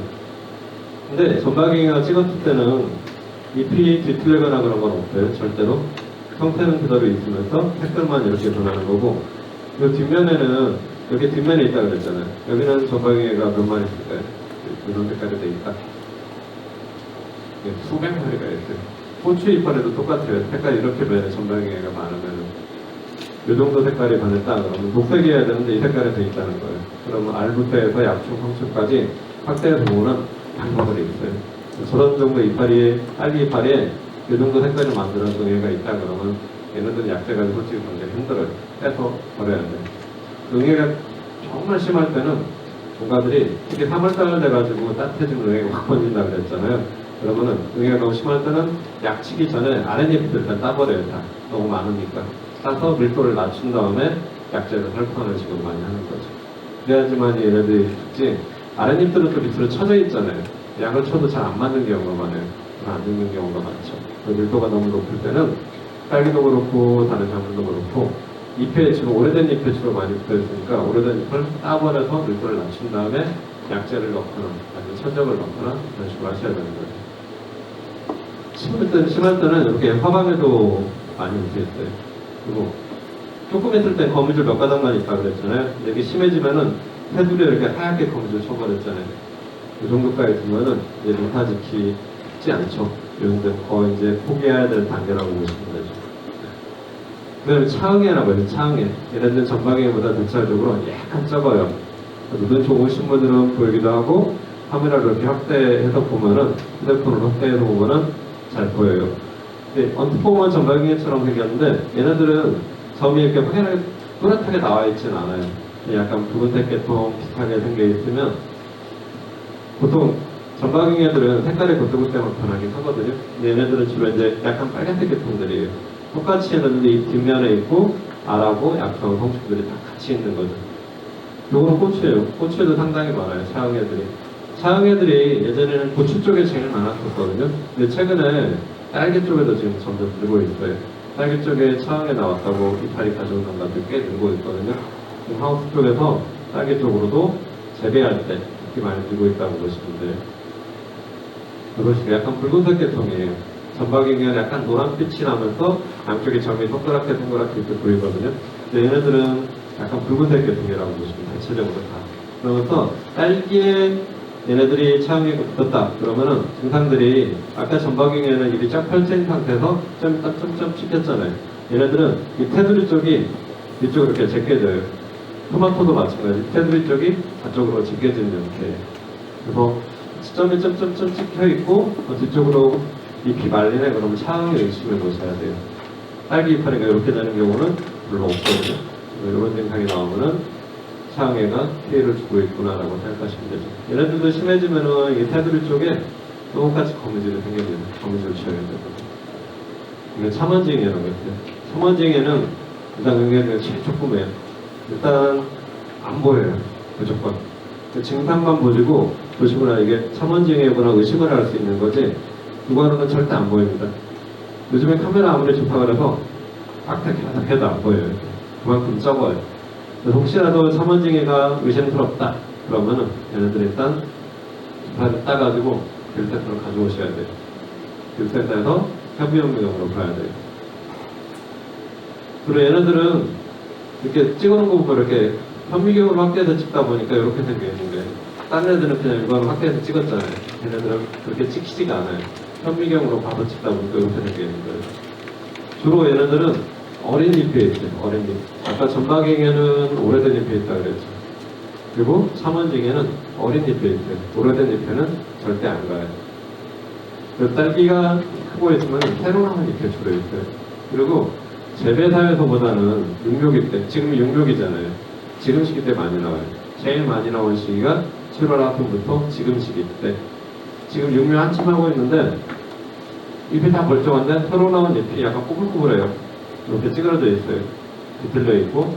근데 전박이가 찍었을 때는 잎이 뒤틀리거나 그런 건 없어요. 절대로. 형태는 그대로 있으면서 색깔만 이렇게 변하는 거고 이 뒷면에는 여기 뒷면에 있다 그랬잖아요. 여기는 전박이가 몇 마리 있을까요? 이런 색깔이 돼 있다. 수백 마리가 있어요. 고추 이파리도 똑같아요. 색깔이 이렇게 변해 전박이가 많으면 이 정도 색깔이 변했다 그러면 녹색이어야 되는데 이 색깔이 돼 있다는 거예요. 그러면 알부터 해서 약충, 성충까지 확대해서 보면 방법이 있어요. 저런 정도 이파리에, 딸기 이파리에 이 정도 색깔을 만들어서 얘가 있다 그러면 얘네들은 약재가 솔직히 굉장히 힘들어요. 빼서 버려야 돼요. 응애가 정말 심할 때는 농가들이 특히 3월달 돼가지고 따뜻해지면 응애가 확 번진다 그랬잖아요. 그러면은 응애가 너무 심할 때는 약 치기 전에 아랫잎들 다 따버려요. 다 너무 많으니까 따서 밀도를 낮춘 다음에 약재를 활포하는 식으로 많이 하는 거죠. 그래야지만 얘네들이 죽지. 아랫잎들은 또 밑으로 쳐져 있잖아요. 약을 쳐도 잘 안 맞는 경우가 많아요. 잘 안 죽는 경우가 많죠. 밀도가 너무 높을 때는 딸기도 그렇고 다른 작물도 그렇고 잎에 주로 오래된 잎에 주로 많이 붙어 있으니까 오래된 잎을 따버려서 밀도를 낮춘 다음에 약재를 넣거나 아니면 천적을 넣거나 그런 식으로 하셔야 되는 거예요. 심할 때는 이렇게 화방에도 많이 붙어 있어요. 그리고 조금 있을 때 거미줄 몇 가닥만 있다 그랬잖아요. 근데 이게 심해지면은 테두리에 이렇게 하얗게 거미줄 쳐버렸잖아요. 이 정도까지 두면은 이제 농사 짓기 쉽지 않죠. 이 정도 거의 이제 포기해야 될 단계라고 보시면 되죠. 그 다음에 차응애라고 해요. 차응애. 얘네들은 전방애보다 대체적으로 약간 적어요. 눈 좋은 식물들은 보이기도 하고 카메라를 이렇게 확대해서 보면은 휴대폰으로 확대해서 보면은 잘 보여요. 근데 언뜻 보면 전방애처럼 생겼는데 얘네들은 점이 이렇게 확연하게 또렷하게 나와 있지는 않아요. 약간 붉은색 계통 비슷하게 생겨 있으면 보통 전방애들은 색깔이 그때그때만 변하긴 하거든요. 근데 얘네들은 주로 이제 약간 빨간색 계통들이에요. 똑같이 했는데 이 뒷면에 있고 알하고 약하고 성충들이 다 같이 있는 거죠. 요거는 고추예요. 고추에도 상당히 많아요. 차응애들이. 차응애들이 예전에는 고추 쪽에 제일 많았었거든요. 근데 최근에 딸기 쪽에도 지금 점점 늘고 있어요. 딸기 쪽에 차응애 나왔다고 이파리 가져온 농가들 꽤 늘고 있거든요. 지금 하우스 쪽에서 딸기 쪽으로도 재배할 때 이렇게 많이 늘고 있다고 보시면 돼요. 이것이 약간 붉은색 계통이에요. 전박이는 약간 노란빛이 나면서 양쪽에 점이 동그랗게 이렇게 보이거든요. 근데 얘네들은 약간 붉은색 계통이라고 보시면 대체적으로 다. 그러면서 딸기에 얘네들이 차응에 붙었다. 그러면은 증상들이 아까 전박이에는 입이 쫙 펼쳐있는 상태에서 점점 찍혔잖아요. 얘네들은 이 테두리 쪽이 이쪽으로 이렇게 제껴져요. 토마토도 마찬가지. 테두리 쪽이 안쪽으로 제껴지는 형태예요. 그래서 점이 점점점 찍혀 있고 뒤쪽으로 잎이 말리네 그러면 차응에 의심해 보셔야 돼요. 딸기 이파리가 이렇게 되는 경우는 별로 없거든요. 이런 증상이 나오면은 차응애가 피해를 주고 있구나라고 생각하시면 되죠. 얘네들도 심해지면은 이 테두리 쪽에 똑같이 거미줄이 생겨져요. 거미줄 치어야 되거든요. 이게 참원징이라고 했어요. 참원징에는 일단 응애가 제일 조그매요. 일단 안 보여요. 무조건. 증상만 보시고 보시거나 이게 첨언징후거나 의심을 할 수 있는 거지 육안으로는 절대 안 보입니다. 요즘에 카메라 아무리 좋다고 해서 빡빡하다 해도 안 보여요. 그만큼 적어요. 그래서 혹시라도 첨언징후가 의심스럽다 그러면은 얘네들 일단 주파를 따가지고 교육센터로 가져오셔야 돼요. 교육센터에서 현미경으로 봐야 돼요. 그리고 얘네들은 이렇게 찍어놓은 거 보고 이렇게 현미경으로 확대해서 찍다 보니까 이렇게 생겨 있는 거예요. 다른 애들은 그냥 일반으로 확대해서 찍었잖아요. 얘네들은 그렇게 찍히지가 않아요. 현미경으로 봐서 찍다 보니까 이렇게 생겨 있는 거예요. 주로 얘네들은 어린 잎에 있어요. 어린 잎. 아까 전박잉에는 오래된 잎에 있다고 그랬죠. 그리고 첨언징에는 어린 잎에 있어요. 오래된 잎에는 절대 안 가요. 그래서 딸기가 크고 있으면 새로 나온 잎에 주로 있어요. 그리고 재배사에서보다는 육묘기 때, 지금 육묘기잖아요. 지금 시기 때 많이 나와요. 제일 많이 나온 시기가 7월 하순부터 지금 시기 때. 지금 육묘 한참 하고 있는데 잎이 다 멀쩡한데 새로 나온 잎이 약간 꼬불꼬불해요. 이렇게 찌그러져 있어요. 뒤틀려 있고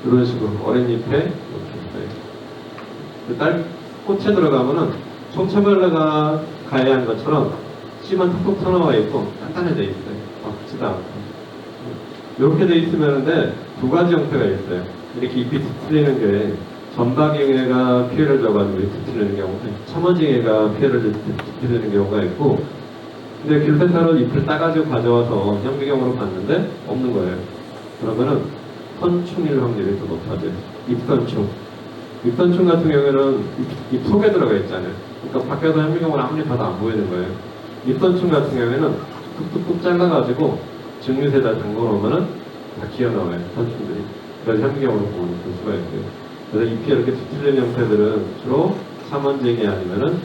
이런 식으로 어린 잎에 이렇게 있어요. 딸 꽃에 들어가면은 총체벌레가 가해한 것처럼 씨만 톡톡 튀어나와 있고 단단해져 있어요. 아프지도 않고. 이렇게 돼 있으면데 두 가지 형태가 있어요. 이렇게 잎이 뒤틀리는 게 전박잉해가 피해를 줘가지고 뒤틀리는 경우, 첨언징해가 피해를 뒤틀리는 경우가 있고, 근데 교육센터로 잎을 따가지고 가져와서 현미경으로 봤는데 없는 거예요. 그러면은 선충일 확률이 더 높아져요. 잎선충. 잎선충 같은 경우에는 잎 속에 들어가 있잖아요. 그러니까 밖에서 현미경으로 아무리 봐도 안 보이는 거예요. 잎선충 같은 경우에는 뚝뚝뚝 잘라가지고 증류세에다 담궈놓으면은 다 기어나와요. 선충들이. 그래서 현미경으로 보면 볼 수가 있어요. 그래서 잎이 이렇게 뒤틀리는 형태들은 주로 첨언징해 아니면은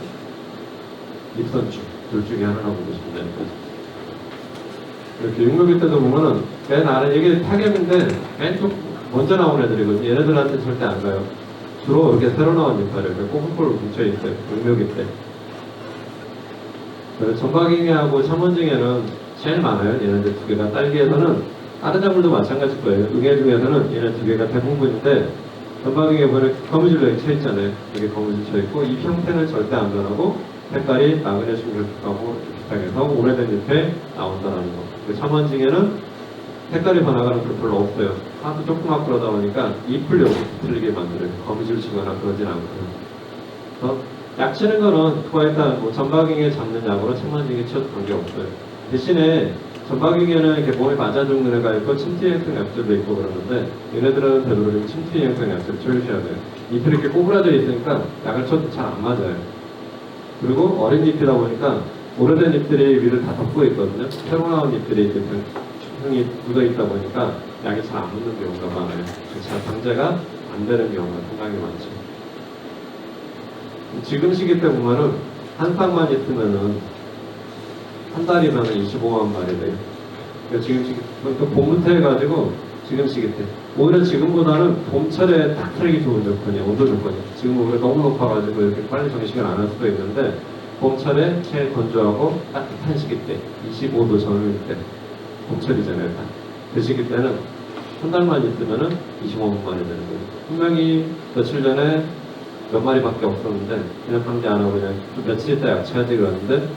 잎선충. 둘 중에 하나라고 보시면 되는 거죠. 이렇게 육묘기 때도 보면은 맨 아래 이게 타겟인데 맨쪽 먼저 나온 애들이거든요. 얘네들한테 절대 안 가요. 주로 이렇게 새로 나온 잎을 이렇게 꼬불꼬불 뭉쳐있어요. 육묘기 때. 그래서 전박잉해하고 첨언징해는 제일 많아요. 얘네들 두 개가. 딸기에서는 다른 작물도 마찬가지일 거예요. 응애 중에서는 얘네 두 개가 대부분인데 전박잉해 보면 거미줄로 이렇게 쳐있잖아요. 이게 거미줄 쳐있고 잎 형태는 절대 안 변하고 색깔이 마그네슘 결핍하고 비슷하게서 오래된 잎에 나온다는 거. 첨언징해는 색깔이 변화가는 게 별로 없어요. 하도 조그맣고 그러다 보니까 잎을 이렇게 틀리게 만들어요. 거미줄 치거나 그러진 않고요. 그래서 약 치는 거는 그거 일단 뭐 전박잉해 잡는 약으로 첨언징해 치워도 관계없어요. 대신에 전박잉해는 이렇게 몸에 맞아 죽는 애가 있고 침투형성 약물도 있고 그러는데 얘네들은 되도록 침투형성 약물을 쳐주셔야 돼요. 잎이 이렇게 꼬부라져 있으니까 약을 쳐도 잘 안 맞아요. 그리고 어린 잎이다 보니까 오래된 잎들이 위를 다 덮고 있거든요. 새로 나온 잎들이 이렇게 흙이 묻어 있다 보니까 약이 잘 안 묻는 경우가 많아요. 잘 방제가 안 되는 경우가 상당히 많죠. 지금 시기 때 보면은 한 쌍만 있으면은 한 달이면 25만 마리 돼요. 그러니까 지금 시기, 그러니까 봄부터 해가지고 지금 시기 때 오히려 지금보다는 봄철에 딱 틀기 좋은 조건이에요. 온도 조건이. 지금 오히려 너무 높아가지고 이렇게 빨리 정식을 안 할 수도 있는데 봄철에 제일 건조하고 따뜻한 시기 때 25도 전후일 때 봄철이잖아요. 그 시기 때는 한 달만 있으면은 25만 마리 되는 거예요. 분명히 며칠 전에 몇 마리밖에 없었는데 그냥 방제 안 하고 그냥 좀 며칠 있다 약쳐야지 그러는데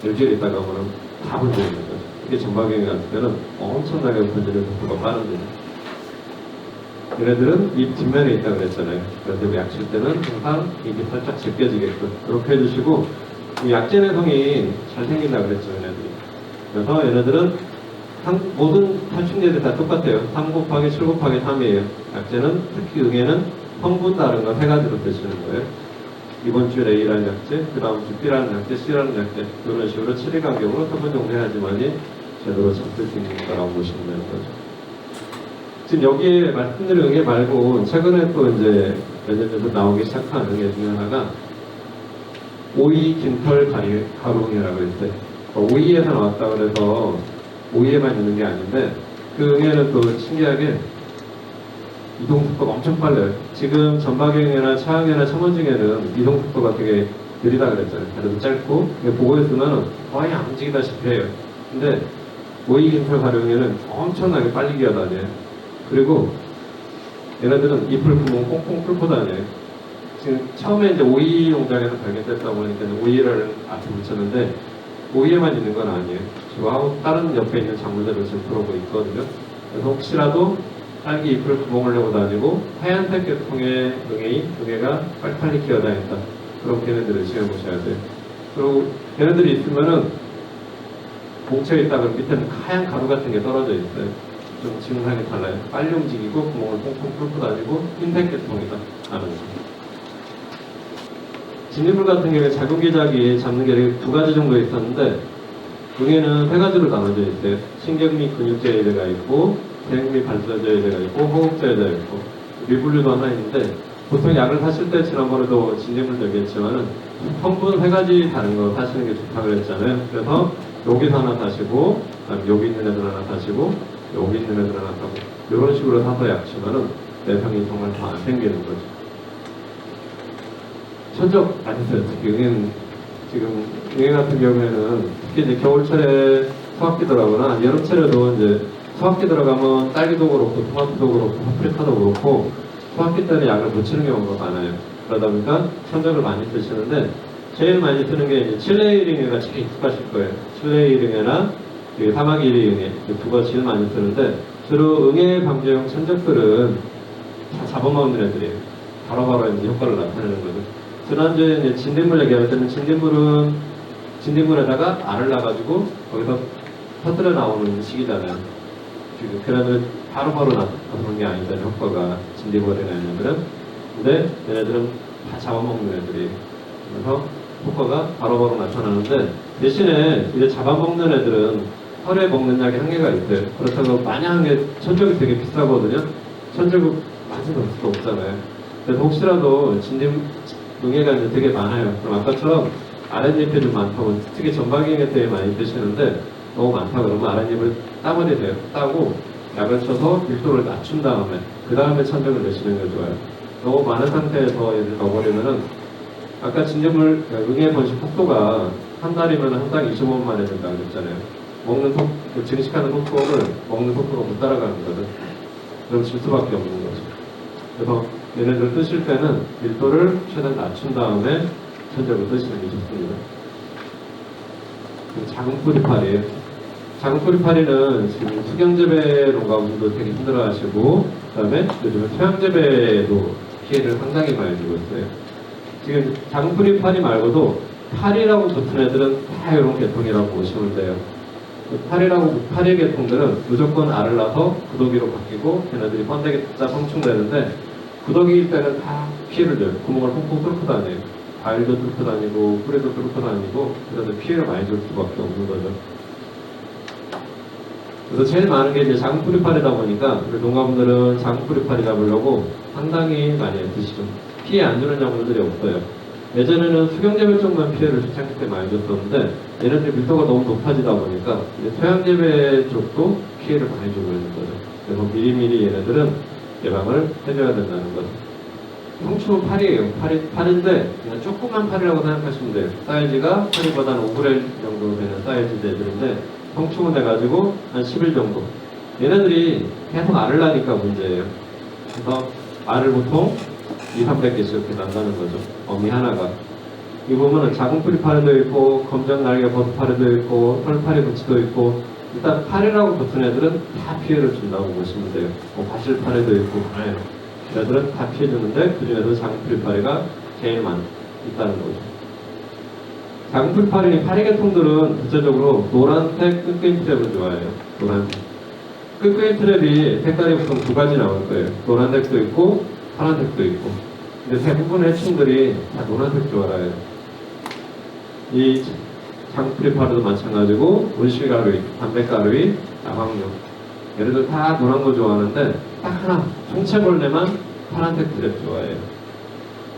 일주일 있다가 보면 다 번지는 거죠. 이게 전박잉해 같은 때는 엄청나게 번지는 속도가 빠릅니다. 얘네들은 입 뒷면에 있다고 그랬잖아요. 그래서 약칠 때는 항상 입이 살짝 제껴지게끔 그렇게 해주시고 약재 내성이 잘 생긴다고 그랬죠. 얘네들이. 그래서 얘네들은 모든 탈충제들 다 똑같아요. 3 곱하기 7 곱하기 3이에요. 약재는 특히 응애는 성분 다른 거 3가지로 드시는 거예요. 이번 주에 A라는 약재, 그 다음 주 B라는 약재, C라는 약재 이런 식으로 7일 간격으로 3번 정도 해야지만이 제대로 잡힐 수 있는 거라고 보시면 되는 거죠. 지금 여기에 말씀드린 응애 말고 최근에 또 이제 몇 년 전부터 나오기 시작한 응애 중에 하나가 오이 긴털 가루응애라고 있어요. 오이에서 나왔다고 그래서 오이에만 있는 게 아닌데 그 응애는 또 신기하게 이동 속도가 엄청 빨라요. 지금 전박잉해나 차응해나 첨언징해는 이동 속도가 되게 느리다 그랬잖아요. 그래도 짧고 보고 있으면 거의 안 움직이다시피 해요. 근데 오이 긴털 가루응애는 엄청나게 빨리 기어다녀요. 그리고 얘네들은 잎을 구멍 꽁꽁 뚫고 다녀요. 지금 처음에 이제 오이 농장에서 발견됐다 보니까 오이를 앞에 붙였는데 오이에만 있는 건 아니에요. 저하고 다른 옆에 있는 작물들을 지금 그러고 있거든요. 그래서 혹시라도 딸기 잎을 구멍을 내고 다니고 하얀색 계통의 응애가 빨리빨리 기어다닌다. 그럼 걔네들을 지어보셔야 돼요. 그리고 걔네들이 있으면은 뭉쳐 있다가 밑에는 하얀 가루 같은 게 떨어져 있어요. 좀 증상이 달라요. 빨리 움직이고 구멍을 퐁퐁 뚫고 다니고 흰색 계통이다 하는 거. 진딧물 같은 경우에 자궁기작이 잡는 게 두 가지 정도 있었는데 응애는 세 가지로 나눠져 있어요. 신경 및 근육제해제가 있고 대응 및 발사제해제가 있고 호흡제해제가 있고 미분류도 하나 있는데 보통 약을 사실 때 지난번에도 진딧물 얘기했지만은 성분 세 가지 다른 거 사시는 게 좋다고 그랬잖아요. 그래서 여기서 하나 사시고 여기 있는 애들 하나 사시고 여기 있는 애들 하나 사고 이런 식으로 사서 약 치면은 내성이 정말 다 안 생기는 거죠. 천적 아니세요. 특히 응애는 지금 응애 같은 경우에는 특히 이제 겨울철에 소화기 들어가거나 여름철에도 이제 소화기 들어가면 딸기도 그렇고 토마토도 그렇고 파프리카도 그렇고 소화기 때문에 약을 못 치는 경우가 많아요. 그러다 보니까 천적을 많이 쓰시는데 제일 많이 쓰는 게 이제 칠레이링애가 제일 익숙하실 거예요. 칠레이링애나 사마귀리응애 두 가지 제일 많이 쓰는데 주로 응애 방제용 천적들은 다 잡아먹는 애들이에요. 바로바로 이제 효과를 나타내는 거죠. 지난주에 이제 진딧물 얘기할 때는 진딧물에다가 알을 낳아가지고 거기서 터뜨려 나오는 시기잖아요. 지금 그래도 바로바로 나타나는 게 아니다, 효과가 진딧물이나 얘네들은. 근데 얘네들은 다 잡아먹는 애들이. 그래서 효과가 바로바로 나타나는데 대신에 이제 잡아먹는 애들은 하루에 먹는 약이 한계가 있어요. 그렇다고 만약에 천적이 되게 비싸거든요. 천적이 많이 넣을 수가 없잖아요. 그래서 혹시라도 응애가 이제 되게 많아요. 그럼 아까처럼 아랫잎이 좀 많다고, 특히 전방경에 되게 많이 드시는데 너무 많다 그러면 아랫잎을 따버리세요. 따고 약을 쳐서 밀도를 낮춘 다음에 그 다음에 천적을 내시는 게 좋아요. 너무 많은 상태에서 얘를 넣어버리면은 아까 진딧물 응애 번식 속도가 한 달이면 한 달 25분 만에 된다고 그랬잖아요. 증식하는 속도를 먹는 속도가 못 따라가는 거거든. 그럼 질 수밖에 없는 거죠. 그래서 얘네들 뜨실 때는 밀도를 최대한 낮춘 다음에 천적을 뜨시는 게 좋습니다. 작은 뿌리파리예요. 작은 뿌리파리는 지금 수경재배 농가분도 되게 힘들어하시고 그다음에 요즘에 토양재배도 피해를 상당히 많이 주고 있어요. 지금 작은 뿌리파리 말고도 파리라고 붙은 애들은 다 이런 계통이라고 보시면 돼요. 파리 계통들은 무조건 알을 낳아서 구더기로 바뀌고 걔네들이 번데기 짜 성충되는데 구더기일 때는 다 피해를 줘요. 구멍을 퐁퐁 뚫고 다녀요. 과일도 뚫고 다니고 뿌리도 뚫고 다니고 그래서 피해를 많이 줄 수밖에 없는 거죠. 그래서 제일 많은 게 이제 작은 뿌리파리다 보니까 우리 농가분들은 작은 뿌리파리 잡으려고 상당히 많이 드시죠. 피해 안 주는 작물들이 없어요. 예전에는 수경재배 쪽만 피해를 초창기 때 많이 줬었는데 얘네들 밀도가 너무 높아지다 보니까 이제 토양재배 쪽도 피해를 많이 주고 있는 거죠. 그래서 미리미리 얘네들은 예방을 해줘야 된다는 거죠. 성충은 파리예요. 파리인데 그냥 조그만 파리라고 생각하시면 돼요. 사이즈가 파리보다 한 5g 정도 되는 사이즈 애들인데 성충은 돼가지고 한 10일 정도. 얘네들이 계속 알을 낳으니까 문제예요. 그래서 알을 보통 200~300개씩 이렇게 난다는 거죠. 어미 하나가. 이 보면은 작은 뿌리파리도 있고 검정 날개 버섯파리도 있고 털파리 부치도 있고 일단 파리라고 붙은 애들은 다 피해를 준다고 보시면 돼요. 바실파리도 있고 그래요. 얘들은 다 피해주는데 그 중에서 작은 뿌리파리가 제일 있다는 거죠. 작은 뿌리파리 파리 계통들은 구체적으로 노란색 끈끈이 트랩을 좋아해요. 노란색. 끈끈이 트랩이 색깔이 보통 두 가지 나올 거예요. 노란색도 있고 파란색도 있고. 근데 대부분의 해충들이 다 노란색 좋아해요. 이 장뿌리파리도 마찬가지고 온실가루이, 담배가루이, 나방류 얘네들 다 노란 거 좋아하는데 딱 하나 청채벌레만 파란색 트랩 좋아해요.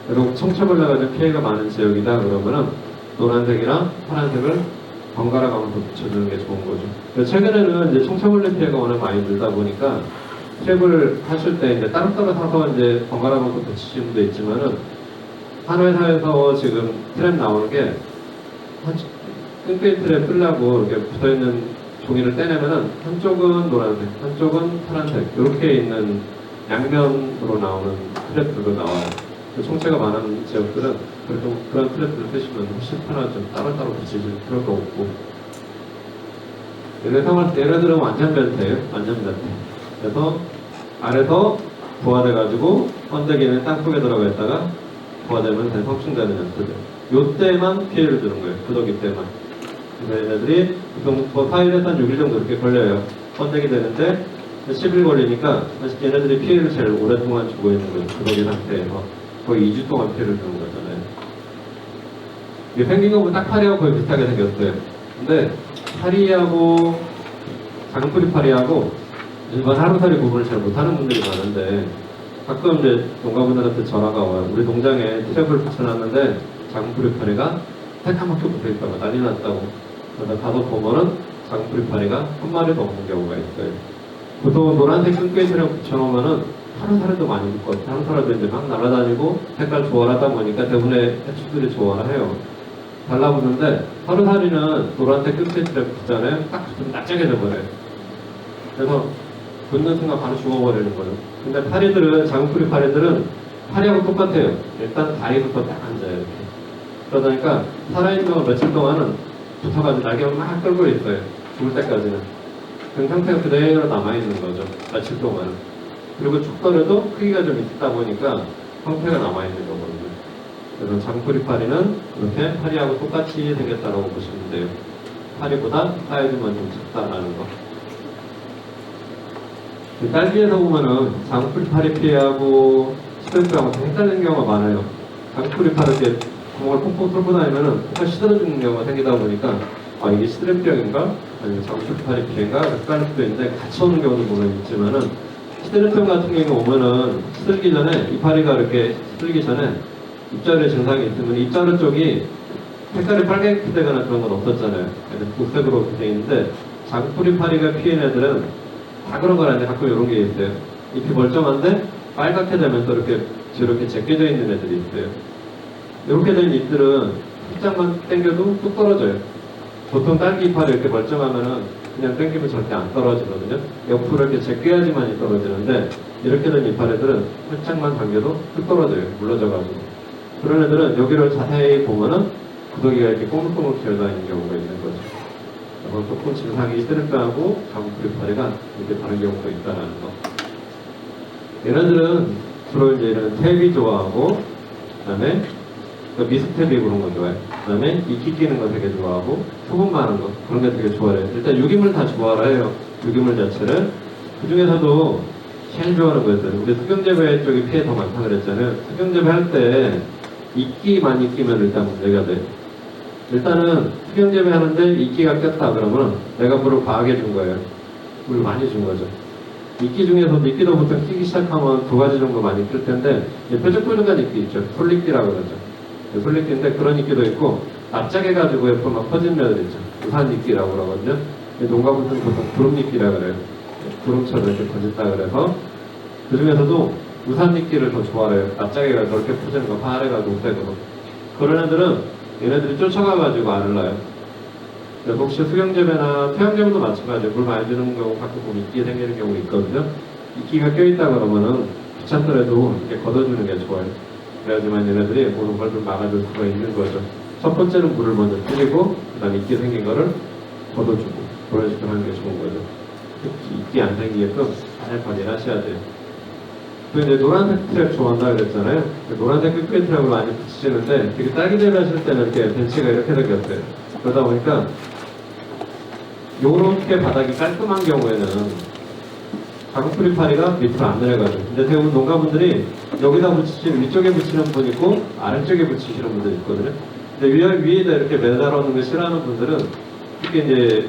그리고 청채벌레가 좀 피해가 많은 지역이다 그러면은 노란색이랑 파란색을 번갈아 가면서 붙여주는 게 좋은 거죠. 최근에는 이제 청채벌레 피해가 워낙 많이 들다 보니까 트랩을 하실 때 이제 따로따로 사서 이제 번갈아 가면서 붙이시는 분도 있지만은 한 회사에서 지금 트랩 나오는 게 끈끈이 트랩 쓰려고 이렇게 붙어있는 종이를 떼내면은 한쪽은 노란색, 한쪽은 파란색 이렇게 있는 양면으로 나오는 트랩들도 나와요. 총체가 많은 지역들은 그래도 그런 트랩들을 쓰시면 훨씬 편하죠. 따로따로 붙이실 필요가 없고. 예를 들면 완전 벨트예요. 완전 벨트. 그래서 아래서 부하돼가지고 번데기는 땅속에 들어가 있다가 부하되면 다시 확충되는 연습들. 요때만 피해를 주는 거예요. 구더기 때만. 그래서 얘네들이 보통 파일에서 한 6일 정도 이렇게 걸려요. 번데기 되는데 10일 걸리니까 사실 얘네들이 피해를 제일 오랫동안 주고 있는 거예요. 구더기 상태에서. 거의 2주 동안 피해를 주는 거잖아요. 이게 생긴 거 보면 딱 파리하고 거의 비슷하게 생겼어요. 근데 파리하고 장풀이 파리하고 일반 하루살이 구분을 잘 못하는 분들이 많은데 가끔 이제 농가분들한테 전화가 와요. 우리 농장에 트랩을 붙여놨는데 장풀이 파리가 새까맣게 붙어있다고 난리 났다고. 그러다 가서 보면은 장풀이 파리가 한 마리도 없는 경우가 있어요. 보통 노란색 끈끈이랑 붙여놓으면은 하루살이도 많이 붙거든요. 하루살이도 이제 막 날아다니고 색깔 조화하다 보니까 대부분의 해충들이 조화를 해요. 달라붙는데 하루살이는 노란색 끈끈이랑 붙잖아요. 딱 붙으면 납작해져 버려요. 그래서 붙는 순간 바로 죽어버리는 거예요. 근데 파리들은, 장풀이 파리들은 파리하고 똑같아요. 일단 다리부터 딱 앉아요. 이렇게. 그러다 보니까 살아있는 거 며칠 동안은 붙어가지고 날개를 막 끌고 있어요. 죽을 때까지는. 그 상태가 그대로 남아있는 거죠. 며칠 동안은. 그리고 죽더라도 크기가 좀 있다 보니까 형태가 남아있는 거거든요. 그래서 장풀이 파리는 이렇게 파리하고 똑같이 생겼다고 보시면 돼요. 파리보다 사이즈만 좀 작다라는 거. 딸기에서 보면은 장풀이 파리 피해하고 스트레스하고 헷갈리는 경우가 많아요. 장풀이 파리 때 구멍을 퐁퐁 뚫고 다니면은 kok가 시들어지는 경우가 생기다 보니까 아 이게 시드름병인가? 아니면 장풀이 파리 피해인가? 헷갈릴 수도 있는데 같이 오는 경우도 물론 있지만은 시드름병 같은 경우 오면은 시들기 전에 이파리가 이렇게 시들기 전에 입자루에 증상이 있으면 입자루 쪽이 색깔이 빨갛게 되거나 그런 건 없었잖아요. 녹색으로 되어 있는데 장풀이 파리가 피해는 애들은 다 그런 건 아닌데 가끔 이런 게 있어요. 잎이 멀쩡한데 빨갛게 되면서 이렇게 저렇게 제껴져 있는 애들이 있어요. 이렇게 된 잎들은 살짝만 당겨도 뚝 떨어져요. 보통 딸기 잎알이 이렇게 멀쩡하면은 그냥 당기면 절대 안 떨어지거든요. 옆으로 이렇게 제껴야지만이 떨어지는데 이렇게 된 잎알애들은 살짝만 당겨도 뚝 떨어져요. 물러져가지고. 그런 애들은 여기를 자세히 보면은 구더기가 이렇게 꼬물꼬물 기어다니는 경우가 있는 거죠. 그래서 조금 증상이 스트레스하고 장풀이 파리가 이렇게 다른 경우가 있다는 거. 얘네들은 주로 이제 이런 탭이 좋아하고, 그 다음에 미스텝이 그런 거 좋아해. 그 다음에 이끼 끼는 거 되게 좋아하고, 소금 많은 거, 그런 게 되게 좋아해요. 일단 유기물 다 좋아를 해요. 유기물 자체를. 그 중에서도 제일 좋아하는 거였어요. 우리 수경재배 쪽이 피해 더 많다 그랬잖아요. 수경재배 할 때 이끼 많이 끼면 일단 문제가 돼. 일단은 수경재배 하는데 이끼가 꼈다 그러면 내가 물을 과하게 준 거예요. 물을 많이 준 거죠. 이끼 중에서도 이끼도 보통 끼기 시작하면 두 가지 정도 많이 낄 텐데 뾰족뾰족한 이끼 있죠. 솔리끼라고 그러죠. 솔리끼인데 그런 이끼도 있고 납작해가지고 옆으로 막 퍼지는 애들 있죠. 우산이끼라고 그러거든요. 농가분들은 보통 구름이끼라 그래요. 구름처럼 이렇게 퍼진다 그래서 그 중에서도 우산이끼를 더 좋아해요. 납작해가지고 그렇게 퍼지는 거 파래가지고 녹색으로. 그런 애들은 얘네들이 쫓아가가지고 알을 낳아요. 그래서 혹시 수경재배나 태양재배도 마찬가지예요. 물 많이 주는 경우 가끔 보면 이끼 생기는 경우 있거든요. 이끼가 껴있다 그러면은 귀찮더라도 이렇게 걷어주는 게 좋아요. 그래야지만 얘네들이 보는 걸 좀 막아줄 수가 있는 거죠. 첫 번째는 물을 먼저 뿌리고 그 다음에 이끼 생긴 거를 걷어주고 그런 식으로 하는 게 좋은 거죠. 이끼 안 생기게끔 잘 관리를 하셔야 돼요. 또 이제 노란색 트랩 좋아한다 그랬잖아요. 노란색 끄끄이 트랩을 많이 붙이시는데 되게 딸기재배 하실 때는 이렇게 벤치가 이렇게 생겼어요. 그러다 보니까 요렇게 바닥이 깔끔한 경우에는 자국풀이 파리가 밑으로 안 내려가죠. 근데 대부분 농가분들이 여기다 붙이시는 위쪽에 붙이는 분 있고 아래쪽에 붙이시는 분들 있거든요. 근데 위에다 이렇게 매달아 놓는 걸 싫어하는 분들은 특히 이제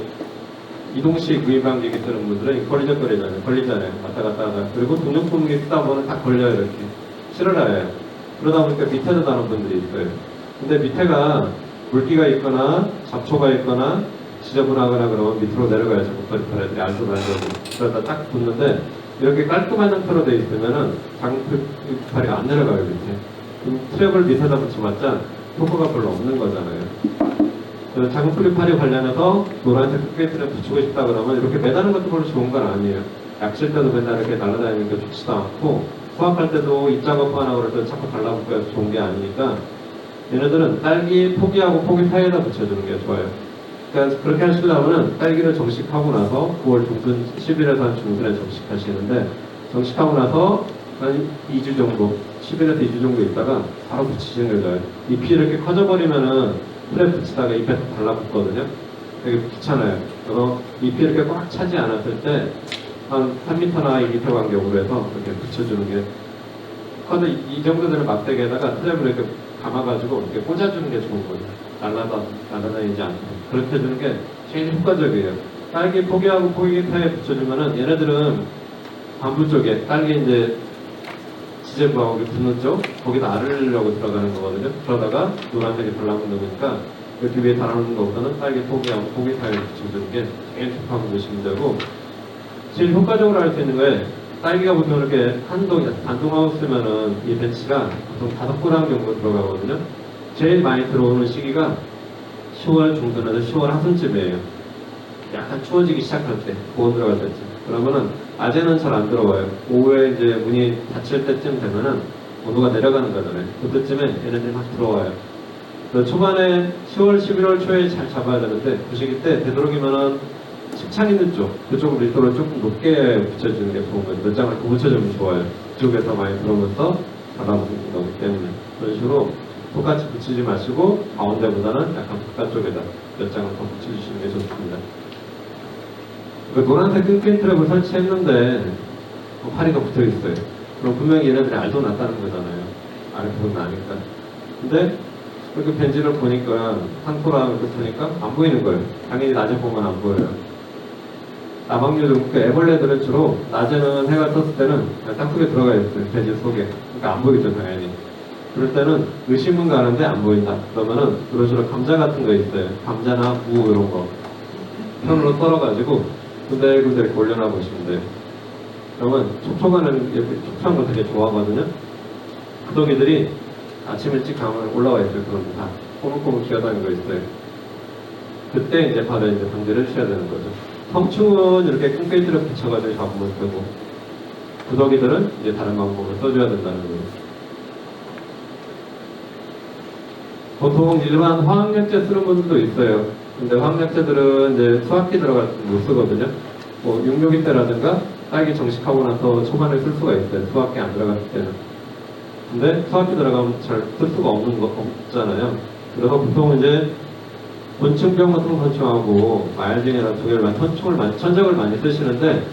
이동식 구입방지기 쓰는 분들은 걸리잖아요. 왔다 갔다 하다. 그리고 동력품이 쓰다 보면 다 걸려요. 이렇게 실어놔요. 그러다 보니까 밑에도 다는 분들이 있어요. 근데 밑에가 물기가 있거나 잡초가 있거나 지저분하거나 그러면 밑으로 내려가야죠. 목걸이팔애들이 알도 말고 그러다 딱 붙는데 이렇게 깔끔한 형태로 되어 있으면은 장풀이 안 내려가요. 밑에. 트랩을 밑에다 붙여봤자 효과가 별로 없는 거잖아요. 장풀이 파리 관련해서 노란색 흑개트를 붙이고 싶다 그러면 이렇게 매다는 것도 별로 좋은 건 아니에요. 약칠 때도 맨날 이렇게 날아다니는 게 좋지도 않고 수확할 때도 잎 작업하나 그럴 때 자꾸 달라붙어야 좋은 게 아니니까 얘네들은 딸기 포기하고 포기 사이에다 붙여주는 게 좋아요. 그러니까 그렇게 하시려면은 딸기를 정식하고 나서 9월 중순, 10일에서 한 중순에 정식하시는데 정식하고 나서 한 2주 정도, 10일에서 2주 정도 있다가 바로 붙이시는 게 좋아요. 잎이 이렇게 커져버리면은 풀에 붙이다가 잎에 달라붙거든요. 되게 귀찮아요. 그래서 잎이 이렇게 꽉 차지 않았을 때 한 3m나 2m 간격으로 해서 이렇게 붙여주는 게 커서 이 정도 되는 막대기에다가 트랩을 이렇게 감아가지고 이렇게 꽂아주는 게 좋은 거예요. 날아다니지 않고. 그렇게 해주는 게 제일 효과적이에요. 딸기 포기하고 포기 사이에 붙여주면은 얘네들은 반부 쪽에 딸기 이제 지제부하고 붙는 쪽 거기다 알으려고 들어가는 거거든요. 그러다가 노란색이 달라붙으니까 이렇게 위에 달아놓는 것보다는 딸기 포기하고 포기 사이에 붙여주는 게 제일 좋다고 보시면 되고 제일 효과적으로 할 수 있는 거에 딸기가 보통 이렇게 단동하우스면은 이 벤치가 보통 5g 정도 들어가거든요. 제일 많이 들어오는 시기가 10월 중순에서 10월 하순쯤이에요. 약간 추워지기 시작할 때, 보온 들어갈 때쯤. 그러면은 낮에는 잘 안 들어와요. 오후에 이제 문이 닫힐 때쯤 되면은 온도가 내려가는 거잖아요. 그때쯤에 얘네들이 막 들어와요. 초반에 10월, 11월 초에 잘 잡아야 되는데 그 시기 때 되도록이면은 식창 있는 쪽, 그쪽으로 밀도를 조금 높게 붙여주는 게 좋은 거죠. 몇 장을 더 붙여주면 좋아요. 그쪽에서 많이 들어오면서 달라붙는 거기 때문에. 그런 식으로 똑같이 붙이지 마시고 가운데보다는 약간 바깥쪽에다 몇 장을 더 붙여주시는 게 좋습니다. 노란색 끈끈 트랩을 설치했는데 파리가 붙어있어요. 그럼 분명히 얘네들이 알도 났다는 거잖아요. 알이 보면 아니까. 근데 이렇게 벤지를 보니까 상토랑 이렇게 보니까 안 보이는 거예요. 당연히 낮에 보면 안 보여요. 나방류들, 그 애벌레들은 주로 낮에는 해가 떴을 때는 딱 속에 들어가 있어요. 벤지 속에. 그러니까 안 보이죠, 당연히. 그럴 때는 의심은 가는데 안 보인다. 그러면은 그런 식으로 감자 같은 거 있어요. 감자나 무 이런 거. 편으로 썰어가지고 군데군데 이렇게 올려놔 보시면 돼요. 그러면 촉촉하는, 촉촉한 거 되게 좋아하거든요. 구더기들이 아침 일찍 가면 올라와 있어요. 그런 거 다. 꼬물꼬물 기어다니는 거 있어요. 그때 이제 바로 이제 방제를 해주셔야 되는 거죠. 성충은 이렇게 콘크리트를 붙여가지고 잡으면 되고, 구더기들은 이제 다른 방법을 써줘야 된다는 거예요. 보통 일반 화학약제 쓰는 분들도 있어요. 근데 화학약제들은 이제 수확기 들어갈 때 못 쓰거든요. 뭐 662 때라든가 딸기 정식하고 나서 초반에 쓸 수가 있어요. 수확기 안 들어갔을 때는. 근데 수확기 들어가면 잘 쓸 수가 없잖아요. 그래서 보통 이제 곤충병 같은 곤충하고 마일징이나 두 개를 천적을 많이 쓰시는데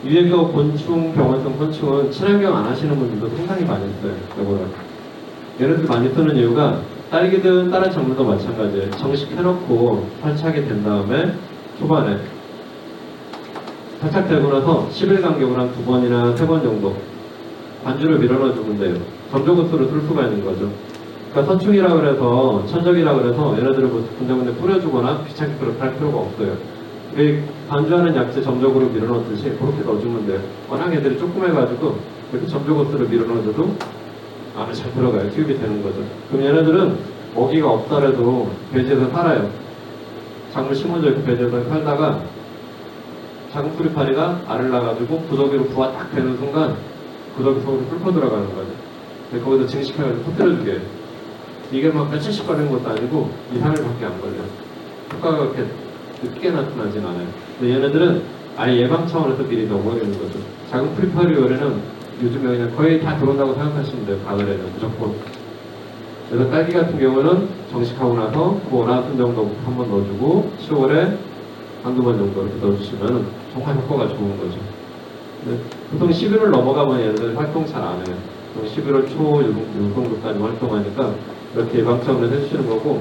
위에 거 곤충병 같은 곤충은 친환경 안 하시는 분들도 상당히 많이 써요. 이거를. 얘네들 많이 쓰는 이유가 딸기든 다른 작물도 마찬가지예요. 정식해놓고 탈착이 된 다음에 초반에 탈착되고 나서 10일 간격으로 한 2번이나 3번 정도 관주를 밀어넣어주면 돼요. 점조구스로 쓸 수가 있는 거죠. 그러니까 선충이라 그래서 천적이라 그래서 얘네들을 뭐 군데군데 뿌려주거나 귀찮게 그렇게 할 필요가 없어요. 관주하는 약재 점적으로 밀어넣듯이 그렇게 넣어주면 돼요. 워낙 애들이 조그매가지고 이렇게 점조구스로 밀어넣어줘도 안에 잘 들어가요. 투입이 되는 거죠. 그럼 얘네들은 먹이가 없더라도 배지에서 살아요. 작물 심어져 있고 배지에서 살다가 작은 뿌리파리가 알을 낳아가지고 구더기로 부화 딱 되는 순간 구더기 속으로 뚫고 들어가는 거죠. 근데 거기서 증식해가지고 터뜨려주게 해요. 이게 막 며칠씩 걸리는 것도 아니고 2, 3일밖에 안 걸려요. 효과가 그렇게 늦게 나타나진 않아요. 근데 얘네들은 아예 예방 차원에서 미리 넘어가는 거죠. 작은 프리파리올에는 요즘에 그냥 거의 다 들어온다고 생각하시면 돼요. 가을에는 무조건. 그래서 딸기 같은 경우는 정식하고 나서 뭐 나순 정도 한번 넣어주고 10월에 한두 번 정도 이렇게 넣어주시면 정말 효과가 좋은 거죠. 보통 11월 넘어가면 얘네들 활동 잘 안 해요. 11월 초, 요 정도까지 활동하니까 이렇게 예방 차원에서 해주시는 거고